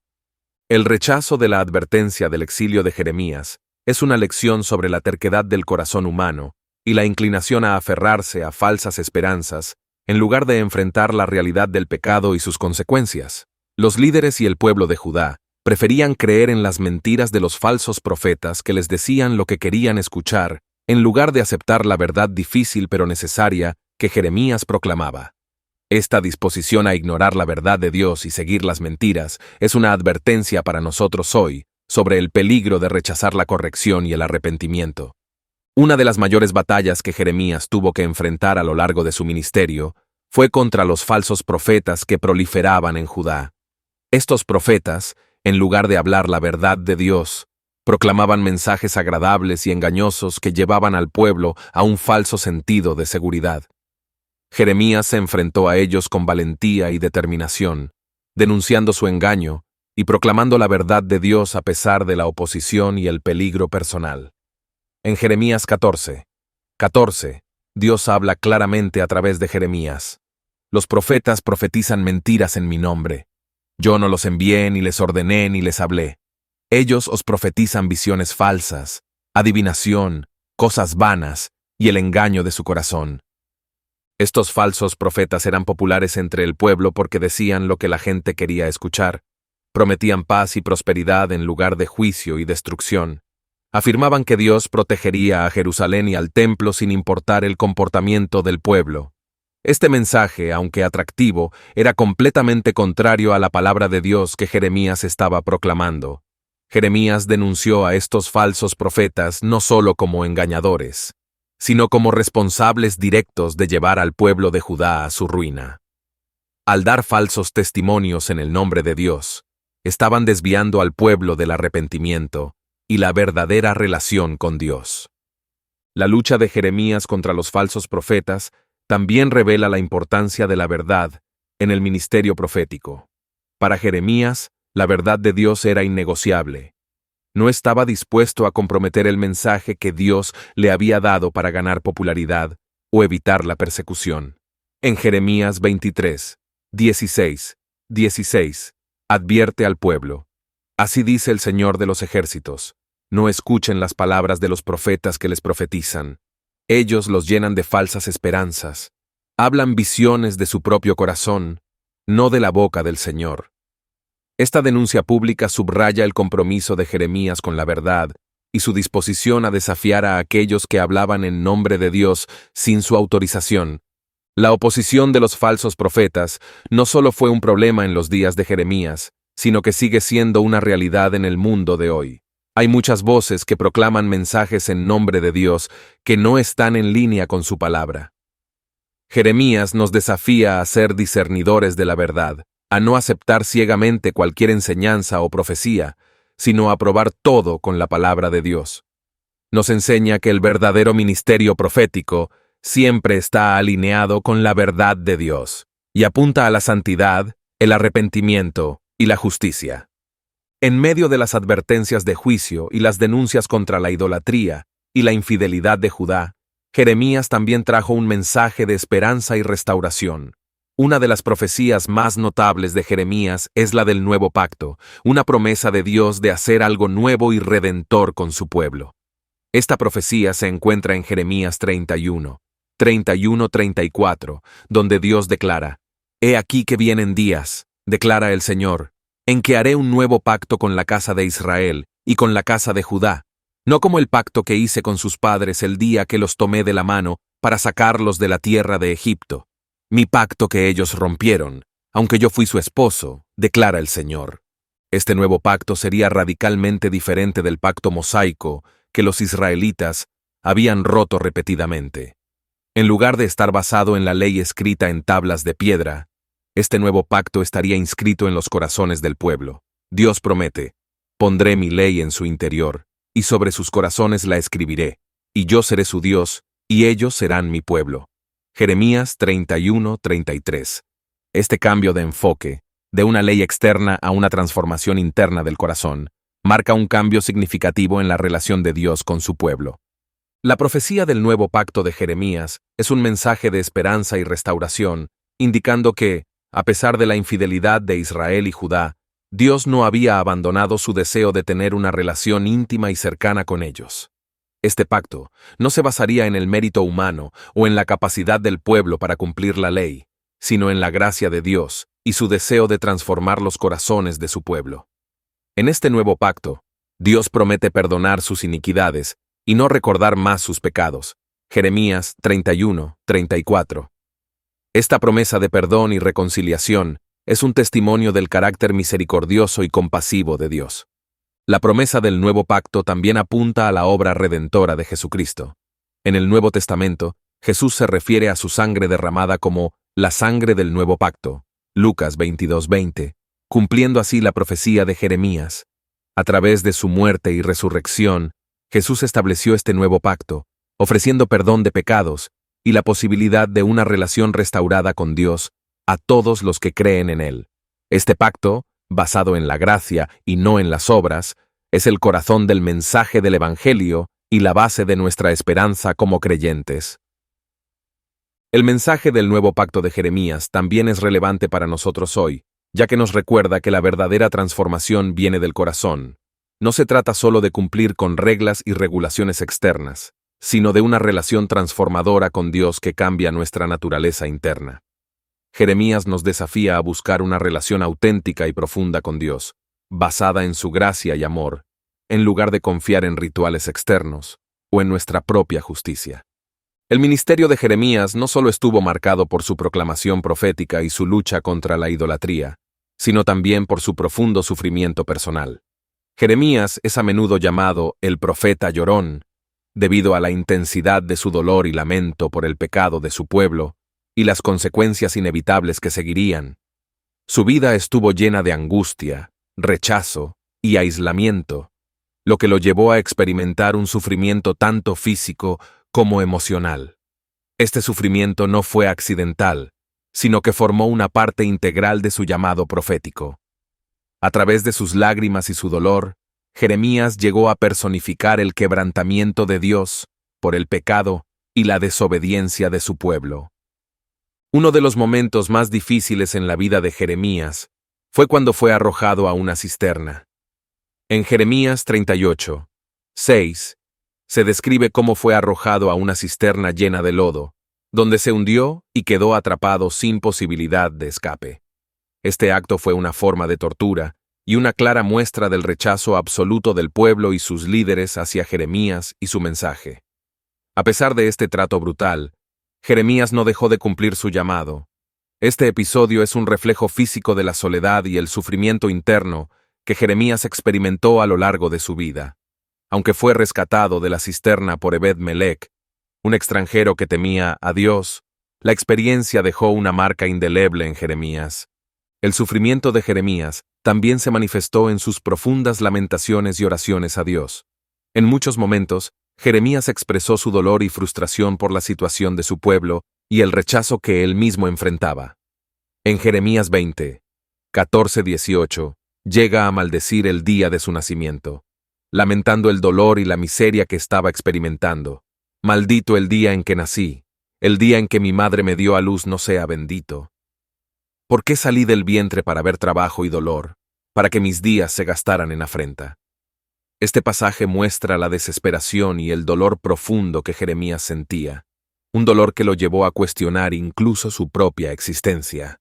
El rechazo de la advertencia del exilio de Jeremías es una lección sobre la terquedad del corazón humano y la inclinación a aferrarse a falsas esperanzas en lugar de enfrentar la realidad del pecado y sus consecuencias. Los líderes y el pueblo de Judá preferían creer en las mentiras de los falsos profetas que les decían lo que querían escuchar, en lugar de aceptar la verdad difícil pero necesaria que Jeremías proclamaba. Esta disposición a ignorar la verdad de Dios y seguir las mentiras es una advertencia para nosotros hoy sobre el peligro de rechazar la corrección y el arrepentimiento. Una de las mayores batallas que Jeremías tuvo que enfrentar a lo largo de su ministerio fue contra los falsos profetas que proliferaban en Judá. Estos profetas, en lugar de hablar la verdad de Dios, proclamaban mensajes agradables y engañosos que llevaban al pueblo a un falso sentido de seguridad. Jeremías se enfrentó a ellos con valentía y determinación, denunciando su engaño y proclamando la verdad de Dios a pesar de la oposición y el peligro personal. En Jeremías 14:14, Dios habla claramente a través de Jeremías. Los profetas profetizan mentiras en mi nombre. Yo no los envié, ni les ordené, ni les hablé. Ellos os profetizan visiones falsas, adivinación, cosas vanas y el engaño de su corazón. Estos falsos profetas eran populares entre el pueblo porque decían lo que la gente quería escuchar. Prometían paz y prosperidad en lugar de juicio y destrucción. Afirmaban que Dios protegería a Jerusalén y al templo sin importar el comportamiento del pueblo. Este mensaje, aunque atractivo, era completamente contrario a la palabra de Dios que Jeremías estaba proclamando. Jeremías denunció a estos falsos profetas no solo como engañadores, sino como responsables directos de llevar al pueblo de Judá a su ruina. Al dar falsos testimonios en el nombre de Dios, estaban desviando al pueblo del arrepentimiento y la verdadera relación con Dios. La lucha de Jeremías contra los falsos profetas también revela la importancia de la verdad en el ministerio profético. Para Jeremías, la verdad de Dios era innegociable. No estaba dispuesto a comprometer el mensaje que Dios le había dado para ganar popularidad o evitar la persecución. En Jeremías 23, 16, advierte al pueblo: así dice el Señor de los ejércitos, no escuchen las palabras de los profetas que les profetizan. Ellos los llenan de falsas esperanzas, hablan visiones de su propio corazón, no de la boca del Señor. Esta denuncia pública subraya el compromiso de Jeremías con la verdad y su disposición a desafiar a aquellos que hablaban en nombre de Dios sin su autorización. La oposición de los falsos profetas no solo fue un problema en los días de Jeremías, sino que sigue siendo una realidad en el mundo de hoy. Hay muchas voces que proclaman mensajes en nombre de Dios que no están en línea con su palabra. Jeremías nos desafía a ser discernidores de la verdad, a no aceptar ciegamente cualquier enseñanza o profecía, sino a probar todo con la palabra de Dios. Nos enseña que el verdadero ministerio profético siempre está alineado con la verdad de Dios y apunta a la santidad, el arrepentimiento y la justicia. En medio de las advertencias de juicio y las denuncias contra la idolatría y la infidelidad de Judá, Jeremías también trajo un mensaje de esperanza y restauración. Una de las profecías más notables de Jeremías es la del nuevo pacto, una promesa de Dios de hacer algo nuevo y redentor con su pueblo. Esta profecía se encuentra en Jeremías 31:34, donde Dios declara: «He aquí que vienen días, declara el Señor, en que haré un nuevo pacto con la casa de Israel y con la casa de Judá, no como el pacto que hice con sus padres el día que los tomé de la mano para sacarlos de la tierra de Egipto, mi pacto que ellos rompieron, aunque yo fui su esposo, declara el Señor». Este nuevo pacto sería radicalmente diferente del pacto mosaico que los israelitas habían roto repetidamente. En lugar de estar basado en la ley escrita en tablas de piedra, este nuevo pacto estaría inscrito en los corazones del pueblo. Dios promete: «Pondré mi ley en su interior, y sobre sus corazones la escribiré, y yo seré su Dios, y ellos serán mi pueblo». Jeremías 31:33. Este cambio de enfoque, de una ley externa a una transformación interna del corazón, marca un cambio significativo en la relación de Dios con su pueblo. La profecía del nuevo pacto de Jeremías es un mensaje de esperanza y restauración, indicando que, a pesar de la infidelidad de Israel y Judá, Dios no había abandonado su deseo de tener una relación íntima y cercana con ellos. Este pacto no se basaría en el mérito humano o en la capacidad del pueblo para cumplir la ley, sino en la gracia de Dios y su deseo de transformar los corazones de su pueblo. En este nuevo pacto, Dios promete perdonar sus iniquidades y no recordar más sus pecados. Jeremías 31:34. Esta promesa de perdón y reconciliación es un testimonio del carácter misericordioso y compasivo de Dios. La promesa del nuevo pacto también apunta a la obra redentora de Jesucristo. En el Nuevo Testamento, Jesús se refiere a su sangre derramada como la sangre del nuevo pacto, Lucas 22:20, cumpliendo así la profecía de Jeremías. A través de su muerte y resurrección, Jesús estableció este nuevo pacto, ofreciendo perdón de pecados y la posibilidad de una relación restaurada con Dios a todos los que creen en Él. Este pacto, basado en la gracia y no en las obras, es el corazón del mensaje del Evangelio y la base de nuestra esperanza como creyentes. El mensaje del nuevo pacto de Jeremías también es relevante para nosotros hoy, ya que nos recuerda que la verdadera transformación viene del corazón. No se trata solo de cumplir con reglas y regulaciones externas, sino de una relación transformadora con Dios que cambia nuestra naturaleza interna. Jeremías nos desafía a buscar una relación auténtica y profunda con Dios, basada en su gracia y amor, en lugar de confiar en rituales externos o en nuestra propia justicia. El ministerio de Jeremías no solo estuvo marcado por su proclamación profética y su lucha contra la idolatría, sino también por su profundo sufrimiento personal. Jeremías es a menudo llamado el profeta llorón, debido a la intensidad de su dolor y lamento por el pecado de su pueblo y las consecuencias inevitables que seguirían. Su vida estuvo llena de angustia, rechazo y aislamiento, lo que lo llevó a experimentar un sufrimiento tanto físico como emocional. Este sufrimiento no fue accidental, sino que formó una parte integral de su llamado profético. A través de sus lágrimas y su dolor, Jeremías llegó a personificar el quebrantamiento de Dios por el pecado y la desobediencia de su pueblo. Uno de los momentos más difíciles en la vida de Jeremías fue cuando fue arrojado a una cisterna. En Jeremías 38, 6, se describe cómo fue arrojado a una cisterna llena de lodo, donde se hundió y quedó atrapado sin posibilidad de escape. Este acto fue una forma de tortura y una clara muestra del rechazo absoluto del pueblo y sus líderes hacia Jeremías y su mensaje. A pesar de este trato brutal, Jeremías no dejó de cumplir su llamado. Este episodio es un reflejo físico de la soledad y el sufrimiento interno que Jeremías experimentó a lo largo de su vida. Aunque fue rescatado de la cisterna por Ebed-Melech, un extranjero que temía a Dios, la experiencia dejó una marca indeleble en Jeremías. El sufrimiento de Jeremías también se manifestó en sus profundas lamentaciones y oraciones a Dios. En muchos momentos, Jeremías expresó su dolor y frustración por la situación de su pueblo y el rechazo que él mismo enfrentaba. En Jeremías 20, 14-18, llega a maldecir el día de su nacimiento, lamentando el dolor y la miseria que estaba experimentando. Maldito el día en que nací, el día en que mi madre me dio a luz no sea bendito. ¿Por qué salí del vientre para ver trabajo y dolor, para que mis días se gastaran en afrenta? Este pasaje muestra la desesperación y el dolor profundo que Jeremías sentía, un dolor que lo llevó a cuestionar incluso su propia existencia.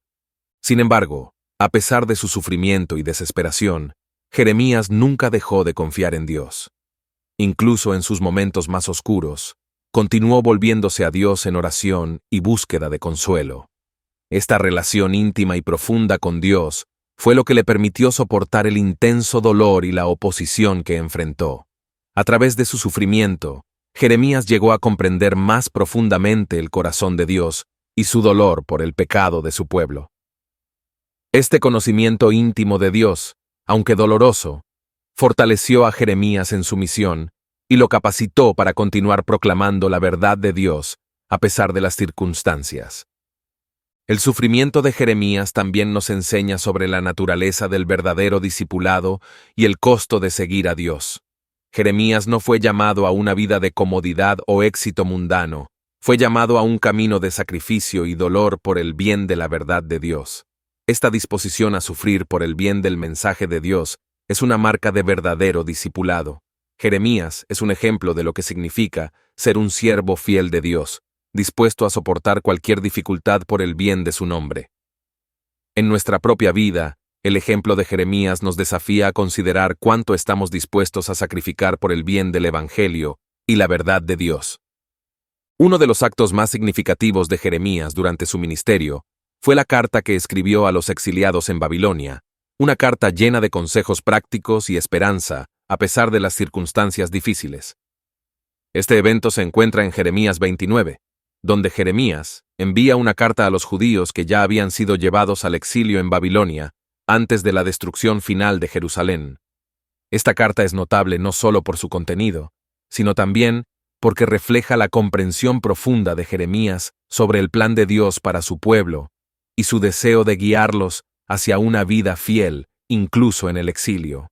Sin embargo, a pesar de su sufrimiento y desesperación, Jeremías nunca dejó de confiar en Dios. Incluso en sus momentos más oscuros, continuó volviéndose a Dios en oración y búsqueda de consuelo. Esta relación íntima y profunda con Dios fue lo que le permitió soportar el intenso dolor y la oposición que enfrentó. A través de su sufrimiento, Jeremías llegó a comprender más profundamente el corazón de Dios y su dolor por el pecado de su pueblo. Este conocimiento íntimo de Dios, aunque doloroso, fortaleció a Jeremías en su misión y lo capacitó para continuar proclamando la verdad de Dios a pesar de las circunstancias. El sufrimiento de Jeremías también nos enseña sobre la naturaleza del verdadero discipulado y el costo de seguir a Dios. Jeremías no fue llamado a una vida de comodidad o éxito mundano, fue llamado a un camino de sacrificio y dolor por el bien de la verdad de Dios. Esta disposición a sufrir por el bien del mensaje de Dios es una marca de verdadero discipulado. Jeremías es un ejemplo de lo que significa ser un siervo fiel de Dios, dispuesto a soportar cualquier dificultad por el bien de su nombre. En nuestra propia vida, el ejemplo de Jeremías nos desafía a considerar cuánto estamos dispuestos a sacrificar por el bien del Evangelio y la verdad de Dios. Uno de los actos más significativos de Jeremías durante su ministerio fue la carta que escribió a los exiliados en Babilonia, una carta llena de consejos prácticos y esperanza, a pesar de las circunstancias difíciles. Este evento se encuentra en Jeremías 29, donde Jeremías envía una carta a los judíos que ya habían sido llevados al exilio en Babilonia antes de la destrucción final de Jerusalén. Esta carta es notable no solo por su contenido, sino también porque refleja la comprensión profunda de Jeremías sobre el plan de Dios para su pueblo y su deseo de guiarlos hacia una vida fiel, incluso en el exilio.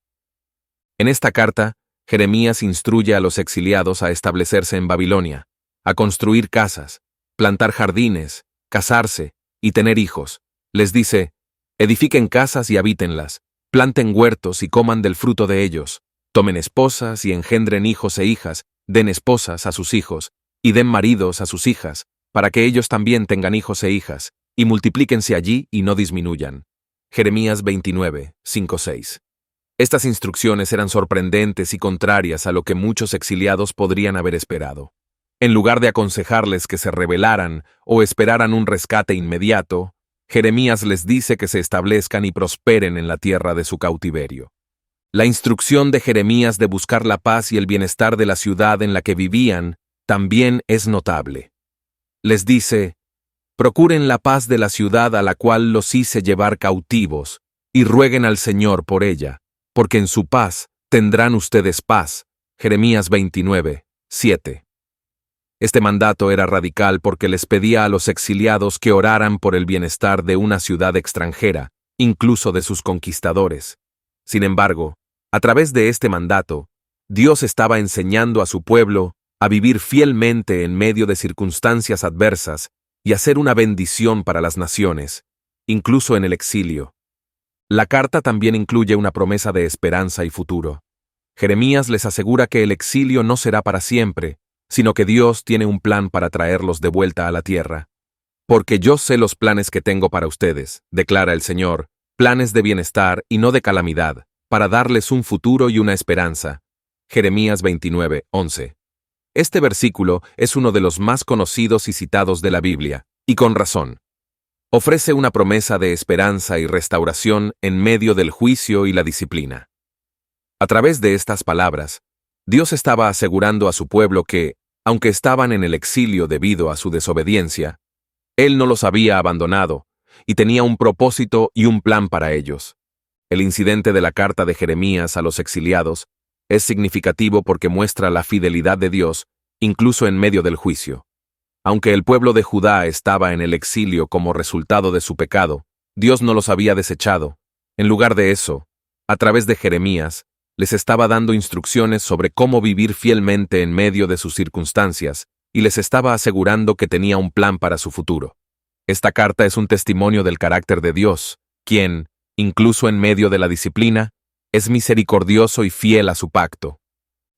En esta carta, Jeremías instruye a los exiliados a establecerse en Babilonia, a construir casas, plantar jardines, casarse y tener hijos. Les dice: edifiquen casas y habítenlas, planten huertos y coman del fruto de ellos, tomen esposas y engendren hijos e hijas, den esposas a sus hijos, y den maridos a sus hijas, para que ellos también tengan hijos e hijas, y multiplíquense allí y no disminuyan. Jeremías 29, 5-6. Estas instrucciones eran sorprendentes y contrarias a lo que muchos exiliados podrían haber esperado. En lugar de aconsejarles que se rebelaran o esperaran un rescate inmediato, Jeremías les dice que se establezcan y prosperen en la tierra de su cautiverio. La instrucción de Jeremías de buscar la paz y el bienestar de la ciudad en la que vivían también es notable. Les dice: procuren la paz de la ciudad a la cual los hice llevar cautivos, y rueguen al Señor por ella, porque en su paz tendrán ustedes paz. Jeremías 29, 7. Este mandato era radical porque les pedía a los exiliados que oraran por el bienestar de una ciudad extranjera, incluso de sus conquistadores. Sin embargo, a través de este mandato, Dios estaba enseñando a su pueblo a vivir fielmente en medio de circunstancias adversas y a ser una bendición para las naciones, incluso en el exilio. La carta también incluye una promesa de esperanza y futuro. Jeremías les asegura que el exilio no será para siempre, sino que Dios tiene un plan para traerlos de vuelta a la tierra. Porque yo sé los planes que tengo para ustedes, declara el Señor, planes de bienestar y no de calamidad, para darles un futuro y una esperanza. Jeremías 29, 11. Este versículo es uno de los más conocidos y citados de la Biblia, y con razón. Ofrece una promesa de esperanza y restauración en medio del juicio y la disciplina. A través de estas palabras, Dios estaba asegurando a su pueblo que, aunque estaban en el exilio debido a su desobediencia, Él no los había abandonado y tenía un propósito y un plan para ellos. El incidente de la carta de Jeremías a los exiliados es significativo porque muestra la fidelidad de Dios, incluso en medio del juicio. Aunque el pueblo de Judá estaba en el exilio como resultado de su pecado, Dios no los había desechado. En lugar de eso, a través de Jeremías, les estaba dando instrucciones sobre cómo vivir fielmente en medio de sus circunstancias, y les estaba asegurando que tenía un plan para su futuro. Esta carta es un testimonio del carácter de Dios, quien, incluso en medio de la disciplina, es misericordioso y fiel a su pacto.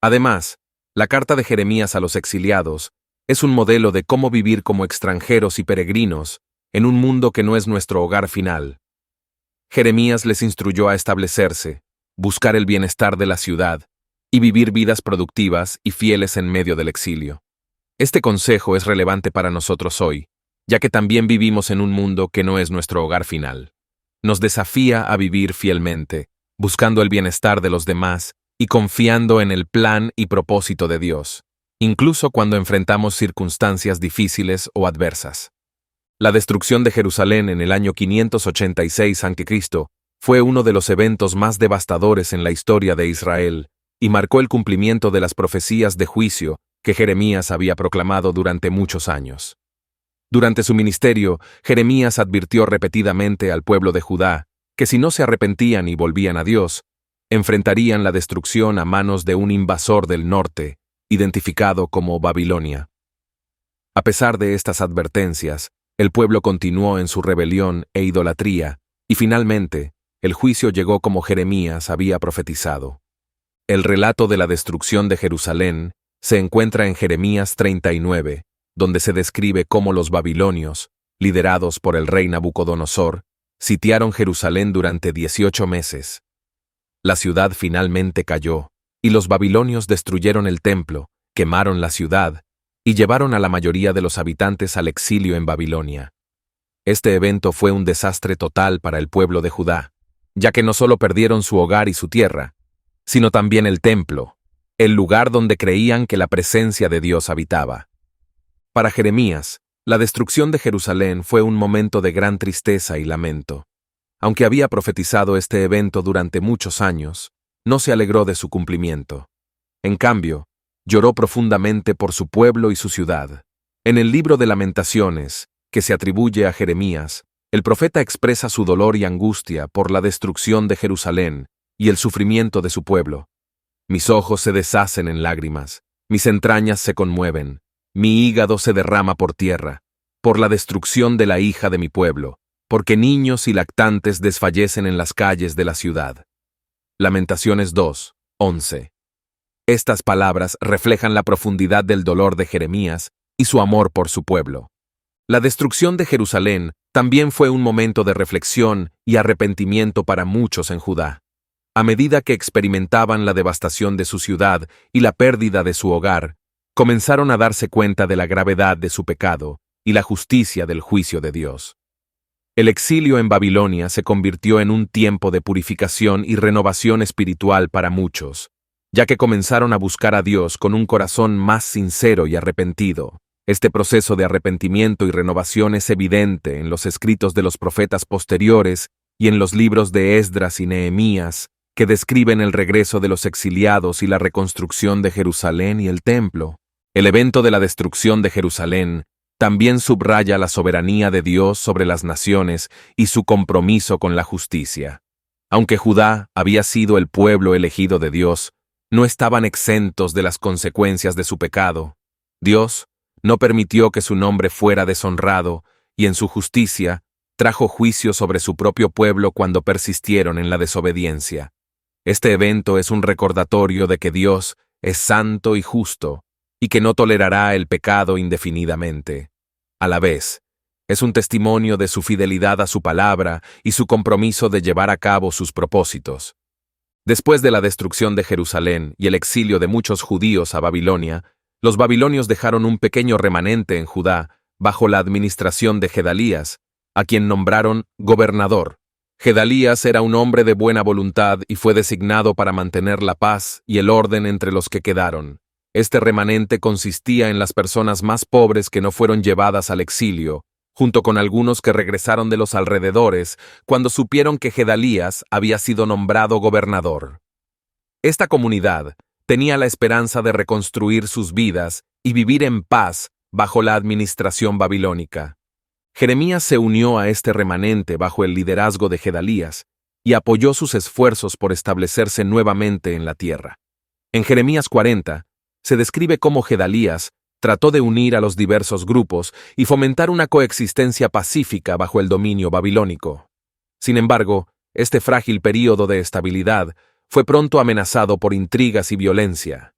Además, la carta de Jeremías a los exiliados es un modelo de cómo vivir como extranjeros y peregrinos en un mundo que no es nuestro hogar final. Jeremías les instruyó a establecerse, buscar el bienestar de la ciudad y vivir vidas productivas y fieles en medio del exilio. Este consejo es relevante para nosotros hoy, ya que también vivimos en un mundo que no es nuestro hogar final. Nos desafía a vivir fielmente, buscando el bienestar de los demás y confiando en el plan y propósito de Dios, incluso cuando enfrentamos circunstancias difíciles o adversas. La destrucción de Jerusalén en el año 586 a.C. fue uno de los eventos más devastadores en la historia de Israel y marcó el cumplimiento de las profecías de juicio que Jeremías había proclamado durante muchos años. Durante su ministerio, Jeremías advirtió repetidamente al pueblo de Judá que si no se arrepentían y volvían a Dios, enfrentarían la destrucción a manos de un invasor del norte, identificado como Babilonia. A pesar de estas advertencias, el pueblo continuó en su rebelión e idolatría, y finalmente, el juicio llegó como Jeremías había profetizado. El relato de la destrucción de Jerusalén se encuentra en Jeremías 39, donde se describe cómo los babilonios, liderados por el rey Nabucodonosor, sitiaron Jerusalén durante 18 meses. La ciudad finalmente cayó, y los babilonios destruyeron el templo, quemaron la ciudad, y llevaron a la mayoría de los habitantes al exilio en Babilonia. Este evento fue un desastre total para el pueblo de Judá, ya que no solo perdieron su hogar y su tierra, sino también el templo, el lugar donde creían que la presencia de Dios habitaba. Para Jeremías, la destrucción de Jerusalén fue un momento de gran tristeza y lamento. Aunque había profetizado este evento durante muchos años, no se alegró de su cumplimiento. En cambio, lloró profundamente por su pueblo y su ciudad. En el libro de Lamentaciones, que se atribuye a Jeremías, el profeta expresa su dolor y angustia por la destrucción de Jerusalén y el sufrimiento de su pueblo. Mis ojos se deshacen en lágrimas, mis entrañas se conmueven, mi hígado se derrama por tierra, por la destrucción de la hija de mi pueblo, porque niños y lactantes desfallecen en las calles de la ciudad. Lamentaciones 2, 11. Estas palabras reflejan la profundidad del dolor de Jeremías y su amor por su pueblo. La destrucción de Jerusalén también fue un momento de reflexión y arrepentimiento para muchos en Judá. A medida que experimentaban la devastación de su ciudad y la pérdida de su hogar, comenzaron a darse cuenta de la gravedad de su pecado y la justicia del juicio de Dios. El exilio en Babilonia se convirtió en un tiempo de purificación y renovación espiritual para muchos, ya que comenzaron a buscar a Dios con un corazón más sincero y arrepentido. Este proceso de arrepentimiento y renovación es evidente en los escritos de los profetas posteriores y en los libros de Esdras y Nehemías, que describen el regreso de los exiliados y la reconstrucción de Jerusalén y el templo. El evento de la destrucción de Jerusalén también subraya la soberanía de Dios sobre las naciones y su compromiso con la justicia. Aunque Judá había sido el pueblo elegido de Dios, no estaban exentos de las consecuencias de su pecado. Dios no permitió que su nombre fuera deshonrado y en su justicia trajo juicio sobre su propio pueblo cuando persistieron en la desobediencia. Este evento es un recordatorio de que Dios es santo y justo y que no tolerará el pecado indefinidamente. A la vez, es un testimonio de su fidelidad a su palabra y su compromiso de llevar a cabo sus propósitos. Después de la destrucción de Jerusalén y el exilio de muchos judíos a Babilonia, los babilonios dejaron un pequeño remanente en Judá bajo la administración de Gedalías, a quien nombraron gobernador. Gedalías era un hombre de buena voluntad y fue designado para mantener la paz y el orden entre los que quedaron. Este remanente consistía en las personas más pobres que no fueron llevadas al exilio, junto con algunos que regresaron de los alrededores cuando supieron que Gedalías había sido nombrado gobernador. Esta comunidad tenía la esperanza de reconstruir sus vidas y vivir en paz bajo la administración babilónica. Jeremías se unió a este remanente bajo el liderazgo de Gedalías y apoyó sus esfuerzos por establecerse nuevamente en la tierra. En Jeremías 40, se describe cómo Gedalías trató de unir a los diversos grupos y fomentar una coexistencia pacífica bajo el dominio babilónico. Sin embargo, este frágil período de estabilidad fue pronto amenazado por intrigas y violencia.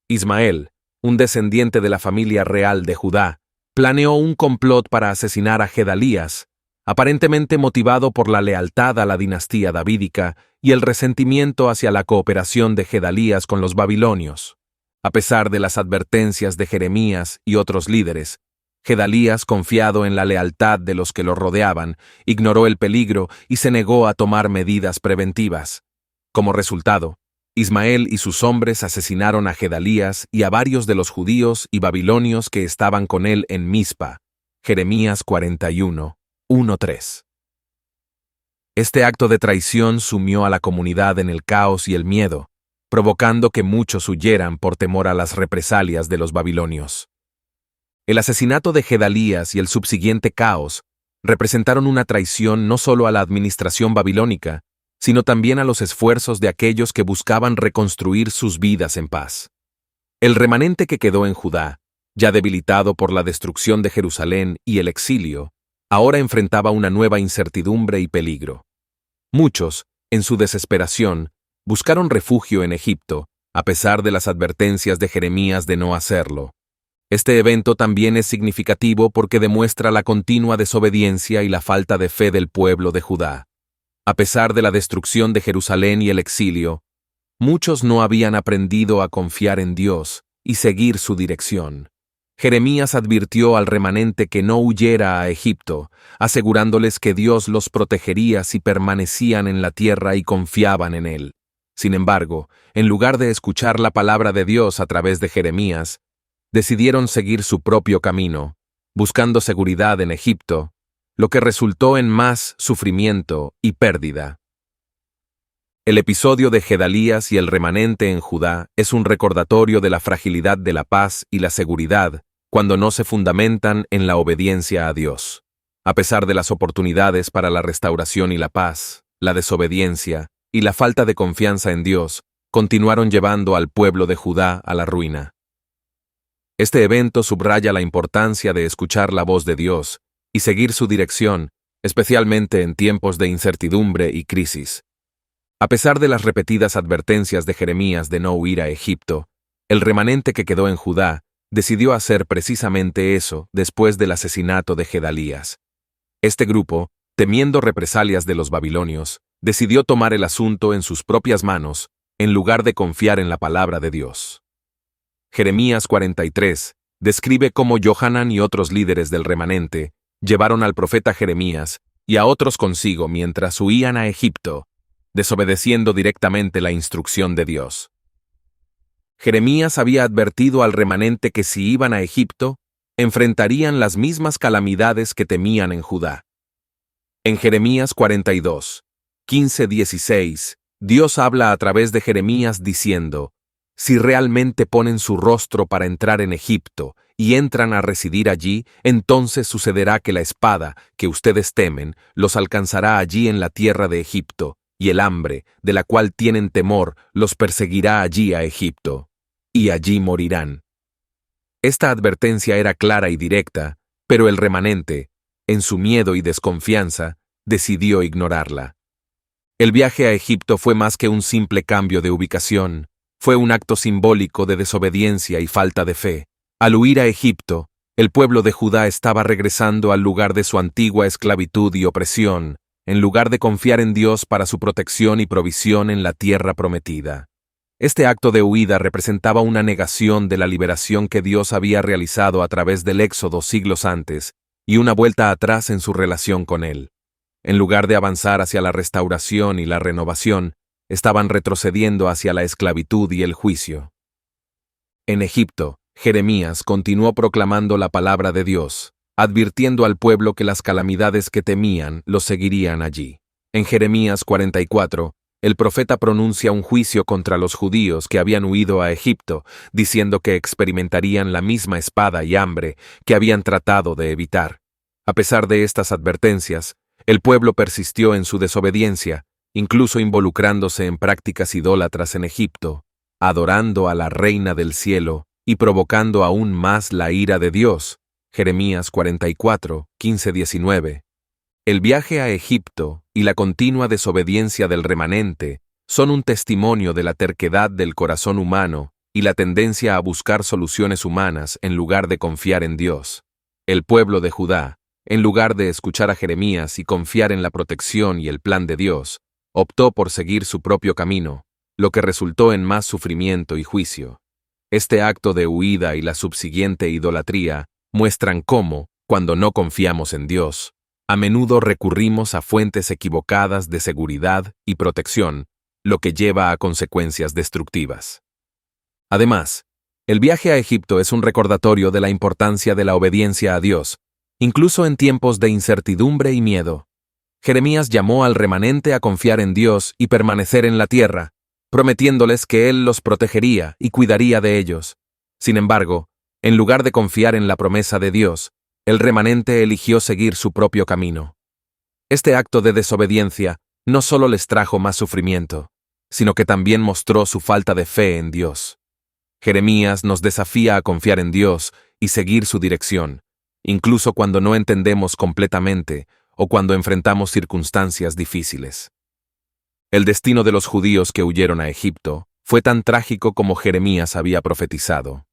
Ismael, un descendiente de la familia real de Judá, planeó un complot para asesinar a Gedalías, aparentemente motivado por la lealtad a la dinastía davídica y el resentimiento hacia la cooperación de Gedalías con los babilonios. A pesar de las advertencias de Jeremías y otros líderes, Gedalías, confiado en la lealtad de los que lo rodeaban, ignoró el peligro y se negó a tomar medidas preventivas. Como resultado, Ismael y sus hombres asesinaron a Gedalías y a varios de los judíos y babilonios que estaban con él en Mizpa. Jeremías 41, 1-3. Este acto de traición sumió a la comunidad en el caos y el miedo, provocando que muchos huyeran por temor a las represalias de los babilonios. El asesinato de Gedalías y el subsiguiente caos representaron una traición no solo a la administración babilónica, sino también a los esfuerzos de aquellos que buscaban reconstruir sus vidas en paz. El remanente que quedó en Judá, ya debilitado por la destrucción de Jerusalén y el exilio, ahora enfrentaba una nueva incertidumbre y peligro. Muchos, en su desesperación, buscaron refugio en Egipto, a pesar de las advertencias de Jeremías de no hacerlo. Este evento también es significativo porque demuestra la continua desobediencia y la falta de fe del pueblo de Judá. A pesar de la destrucción de Jerusalén y el exilio, muchos no habían aprendido a confiar en Dios y seguir su dirección. Jeremías advirtió al remanente que no huyera a Egipto, asegurándoles que Dios los protegería si permanecían en la tierra y confiaban en Él. Sin embargo, en lugar de escuchar la palabra de Dios a través de Jeremías, decidieron seguir su propio camino, buscando seguridad en Egipto, lo que resultó en más sufrimiento y pérdida. El episodio de Gedalías y el remanente en Judá es un recordatorio de la fragilidad de la paz y la seguridad cuando no se fundamentan en la obediencia a Dios. A pesar de las oportunidades para la restauración y la paz, la desobediencia y la falta de confianza en Dios continuaron llevando al pueblo de Judá a la ruina. Este evento subraya la importancia de escuchar la voz de Dios y seguir su dirección, especialmente en tiempos de incertidumbre y crisis. A pesar de las repetidas advertencias de Jeremías de no huir a Egipto, el remanente que quedó en Judá decidió hacer precisamente eso después del asesinato de Gedalías. Este grupo, temiendo represalias de los babilonios, decidió tomar el asunto en sus propias manos en lugar de confiar en la palabra de Dios. Jeremías 43 describe cómo Johanán y otros líderes del remanente llevaron al profeta Jeremías y a otros consigo mientras huían a Egipto, desobedeciendo directamente la instrucción de Dios. Jeremías había advertido al remanente que si iban a Egipto, enfrentarían las mismas calamidades que temían en Judá. En Jeremías 42, 15-16, Dios habla a través de Jeremías diciendo: si realmente ponen su rostro para entrar en Egipto y entran a residir allí, entonces sucederá que la espada, que ustedes temen, los alcanzará allí en la tierra de Egipto, y el hambre, de la cual tienen temor, los perseguirá allí a Egipto, y allí morirán. Esta advertencia era clara y directa, pero el remanente, en su miedo y desconfianza, decidió ignorarla. El viaje a Egipto fue más que un simple cambio de ubicación, fue un acto simbólico de desobediencia y falta de fe. Al huir a Egipto, el pueblo de Judá estaba regresando al lugar de su antigua esclavitud y opresión, en lugar de confiar en Dios para su protección y provisión en la tierra prometida. Este acto de huida representaba una negación de la liberación que Dios había realizado a través del Éxodo siglos antes, y una vuelta atrás en su relación con Él. En lugar de avanzar hacia la restauración y la renovación, estaban retrocediendo hacia la esclavitud y el juicio. En Egipto, Jeremías continuó proclamando la palabra de Dios, advirtiendo al pueblo que las calamidades que temían los seguirían allí. En Jeremías 44, el profeta pronuncia un juicio contra los judíos que habían huido a Egipto, diciendo que experimentarían la misma espada y hambre que habían tratado de evitar. A pesar de estas advertencias, el pueblo persistió en su desobediencia, incluso involucrándose en prácticas idólatras en Egipto, adorando a la Reina del Cielo y provocando aún más la ira de Dios. Jeremías 44, 15-19. El viaje a Egipto y la continua desobediencia del remanente son un testimonio de la terquedad del corazón humano y la tendencia a buscar soluciones humanas en lugar de confiar en Dios. El pueblo de Judá, en lugar de escuchar a Jeremías y confiar en la protección y el plan de Dios, optó por seguir su propio camino, lo que resultó en más sufrimiento y juicio. Este acto de huida y la subsiguiente idolatría muestran cómo, cuando no confiamos en Dios, a menudo recurrimos a fuentes equivocadas de seguridad y protección, lo que lleva a consecuencias destructivas. Además, el viaje a Egipto es un recordatorio de la importancia de la obediencia a Dios, incluso en tiempos de incertidumbre y miedo. Jeremías llamó al remanente a confiar en Dios y permanecer en la tierra, prometiéndoles que Él los protegería y cuidaría de ellos. Sin embargo, en lugar de confiar en la promesa de Dios, el remanente eligió seguir su propio camino. Este acto de desobediencia no solo les trajo más sufrimiento, sino que también mostró su falta de fe en Dios. Jeremías nos desafía a confiar en Dios y seguir su dirección, incluso cuando no entendemos completamente o cuando enfrentamos circunstancias difíciles. El destino de los judíos que huyeron a Egipto fue tan trágico como Jeremías había profetizado.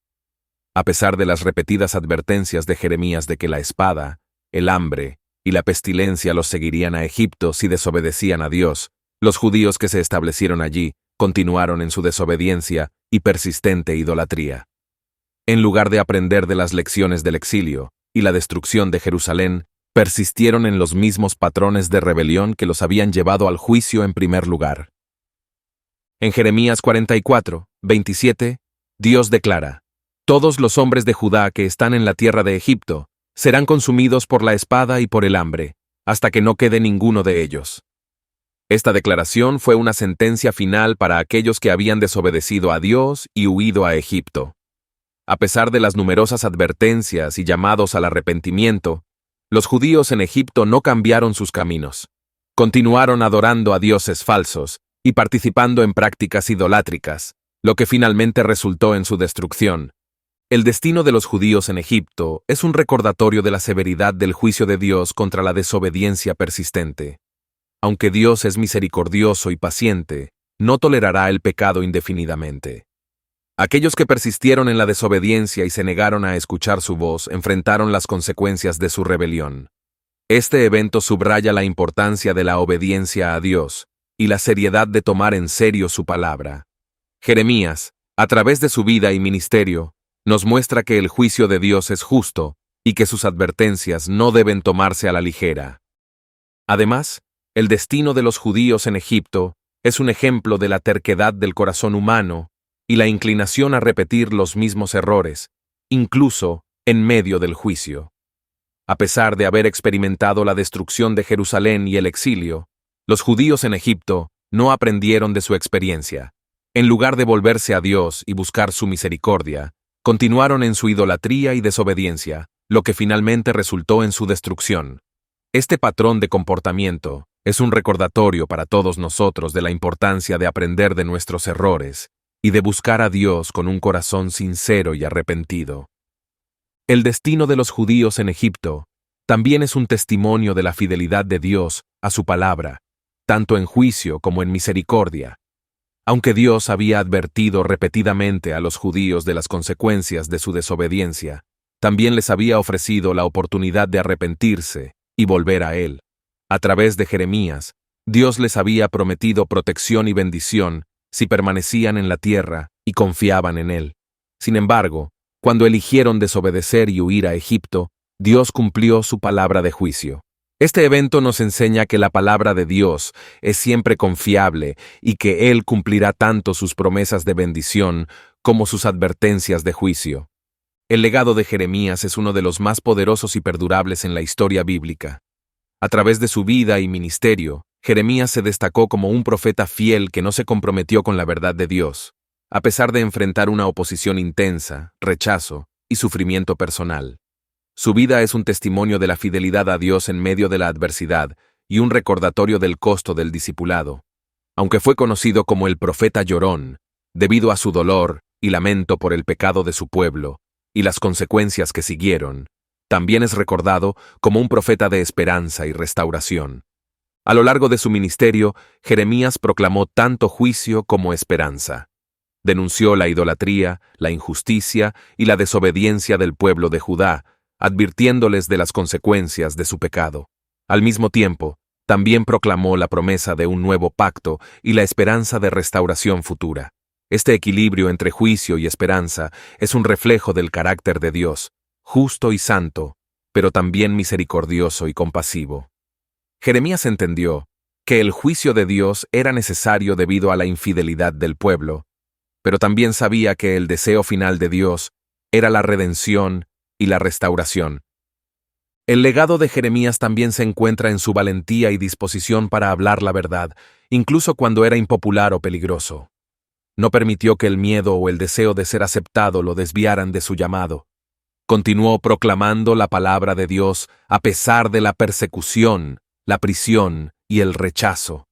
A pesar de las repetidas advertencias de Jeremías de que la espada, el hambre y la pestilencia los seguirían a Egipto si desobedecían a Dios, los judíos que se establecieron allí continuaron en su desobediencia y persistente idolatría. En lugar de aprender de las lecciones del exilio y la destrucción de Jerusalén, persistieron en los mismos patrones de rebelión que los habían llevado al juicio en primer lugar. En Jeremías 44, 27, Dios declara: todos los hombres de Judá que están en la tierra de Egipto serán consumidos por la espada y por el hambre, hasta que no quede ninguno de ellos. Esta declaración fue una sentencia final para aquellos que habían desobedecido a Dios y huido a Egipto. A pesar de las numerosas advertencias y llamados al arrepentimiento, los judíos en Egipto no cambiaron sus caminos. Continuaron adorando a dioses falsos y participando en prácticas idolátricas, lo que finalmente resultó en su destrucción. El destino de los judíos en Egipto es un recordatorio de la severidad del juicio de Dios contra la desobediencia persistente. Aunque Dios es misericordioso y paciente, no tolerará el pecado indefinidamente. Aquellos que persistieron en la desobediencia y se negaron a escuchar su voz enfrentaron las consecuencias de su rebelión. Este evento subraya la importancia de la obediencia a Dios y la seriedad de tomar en serio su palabra. Jeremías, a través de su vida y ministerio, nos muestra que el juicio de Dios es justo y que sus advertencias no deben tomarse a la ligera. Además, el destino de los judíos en Egipto es un ejemplo de la terquedad del corazón humano y la inclinación a repetir los mismos errores, incluso en medio del juicio. A pesar de haber experimentado la destrucción de Jerusalén y el exilio, los judíos en Egipto no aprendieron de su experiencia. En lugar de volverse a Dios y buscar su misericordia, continuaron en su idolatría y desobediencia, lo que finalmente resultó en su destrucción. Este patrón de comportamiento es un recordatorio para todos nosotros de la importancia de aprender de nuestros errores y de buscar a Dios con un corazón sincero y arrepentido. El destino de los judíos en Egipto también es un testimonio de la fidelidad de Dios a su palabra, tanto en juicio como en misericordia. Aunque Dios había advertido repetidamente a los judíos de las consecuencias de su desobediencia, también les había ofrecido la oportunidad de arrepentirse y volver a Él. A través de Jeremías, Dios les había prometido protección y bendición si permanecían en la tierra y confiaban en Él. Sin embargo, cuando eligieron desobedecer y huir a Egipto, Dios cumplió su palabra de juicio. Este evento nos enseña que la palabra de Dios es siempre confiable y que Él cumplirá tanto sus promesas de bendición como sus advertencias de juicio. El legado de Jeremías es uno de los más poderosos y perdurables en la historia bíblica. A través de su vida y ministerio, Jeremías se destacó como un profeta fiel que no se comprometió con la verdad de Dios, a pesar de enfrentar una oposición intensa, rechazo y sufrimiento personal. Su vida es un testimonio de la fidelidad a Dios en medio de la adversidad y un recordatorio del costo del discipulado. Aunque fue conocido como el profeta llorón, debido a su dolor y lamento por el pecado de su pueblo y las consecuencias que siguieron, también es recordado como un profeta de esperanza y restauración. A lo largo de su ministerio, Jeremías proclamó tanto juicio como esperanza. Denunció la idolatría, la injusticia y la desobediencia del pueblo de Judá, advirtiéndoles de las consecuencias de su pecado. Al mismo tiempo, también proclamó la promesa de un nuevo pacto y la esperanza de restauración futura. Este equilibrio entre juicio y esperanza es un reflejo del carácter de Dios, justo y santo, pero también misericordioso y compasivo. Jeremías entendió que el juicio de Dios era necesario debido a la infidelidad del pueblo, pero también sabía que el deseo final de Dios era la redención y la restauración. El legado de Jeremías también se encuentra en su valentía y disposición para hablar la verdad, incluso cuando era impopular o peligroso. No permitió que el miedo o el deseo de ser aceptado lo desviaran de su llamado. Continuó proclamando la palabra de Dios a pesar de la persecución, la prisión y el rechazo.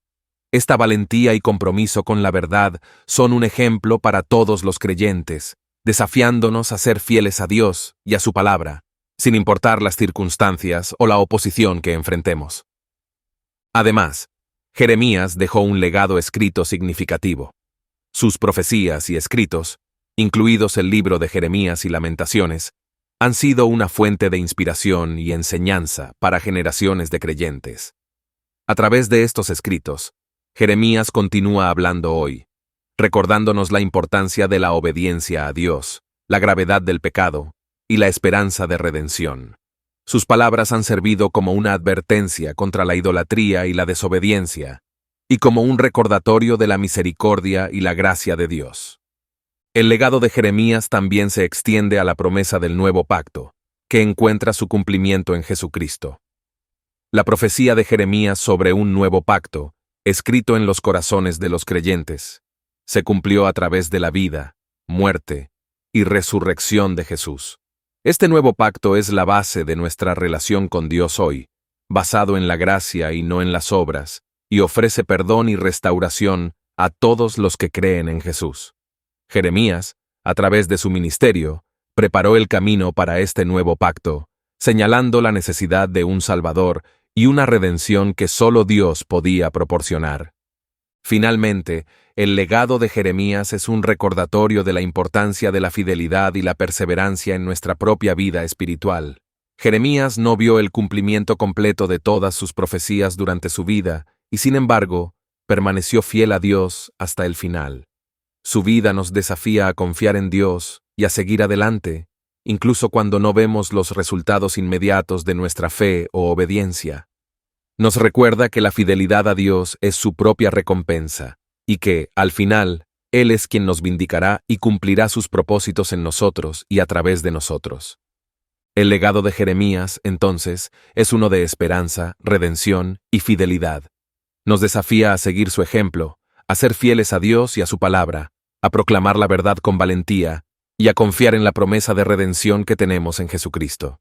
Esta valentía y compromiso con la verdad son un ejemplo para todos los creyentes, desafiándonos a ser fieles a Dios y a su palabra, sin importar las circunstancias o la oposición que enfrentemos. Además, Jeremías dejó un legado escrito significativo. Sus profecías y escritos, incluidos el libro de Jeremías y Lamentaciones, han sido una fuente de inspiración y enseñanza para generaciones de creyentes. A través de estos escritos, Jeremías continúa hablando hoy, recordándonos la importancia de la obediencia a Dios, la gravedad del pecado y la esperanza de redención. Sus palabras han servido como una advertencia contra la idolatría y la desobediencia, y como un recordatorio de la misericordia y la gracia de Dios. El legado de Jeremías también se extiende a la promesa del nuevo pacto, que encuentra su cumplimiento en Jesucristo. La profecía de Jeremías sobre un nuevo pacto, escrito en los corazones de los creyentes, se cumplió a través de la vida, muerte y resurrección de Jesús. Este nuevo pacto es la base de nuestra relación con Dios hoy, basado en la gracia y no en las obras, y ofrece perdón y restauración a todos los que creen en Jesús. Jeremías, a través de su ministerio, preparó el camino para este nuevo pacto, señalando la necesidad de un Salvador y una redención que solo Dios podía proporcionar. Finalmente, el legado de Jeremías es un recordatorio de la importancia de la fidelidad y la perseverancia en nuestra propia vida espiritual. Jeremías no vio el cumplimiento completo de todas sus profecías durante su vida y, sin embargo, permaneció fiel a Dios hasta el final. Su vida nos desafía a confiar en Dios y a seguir adelante, incluso cuando no vemos los resultados inmediatos de nuestra fe o obediencia. Nos recuerda que la fidelidad a Dios es su propia recompensa, y que, al final, Él es quien nos vindicará y cumplirá sus propósitos en nosotros y a través de nosotros. El legado de Jeremías, entonces, es uno de esperanza, redención y fidelidad. Nos desafía a seguir su ejemplo, a ser fieles a Dios y a su palabra, a proclamar la verdad con valentía y a confiar en la promesa de redención que tenemos en Jesucristo.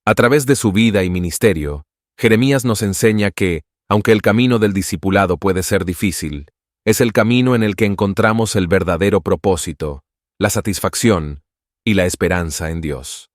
A través de su vida y ministerio, Jeremías nos enseña que, aunque el camino del discipulado puede ser difícil, es el camino en el que encontramos el verdadero propósito, la satisfacción y la esperanza en Dios.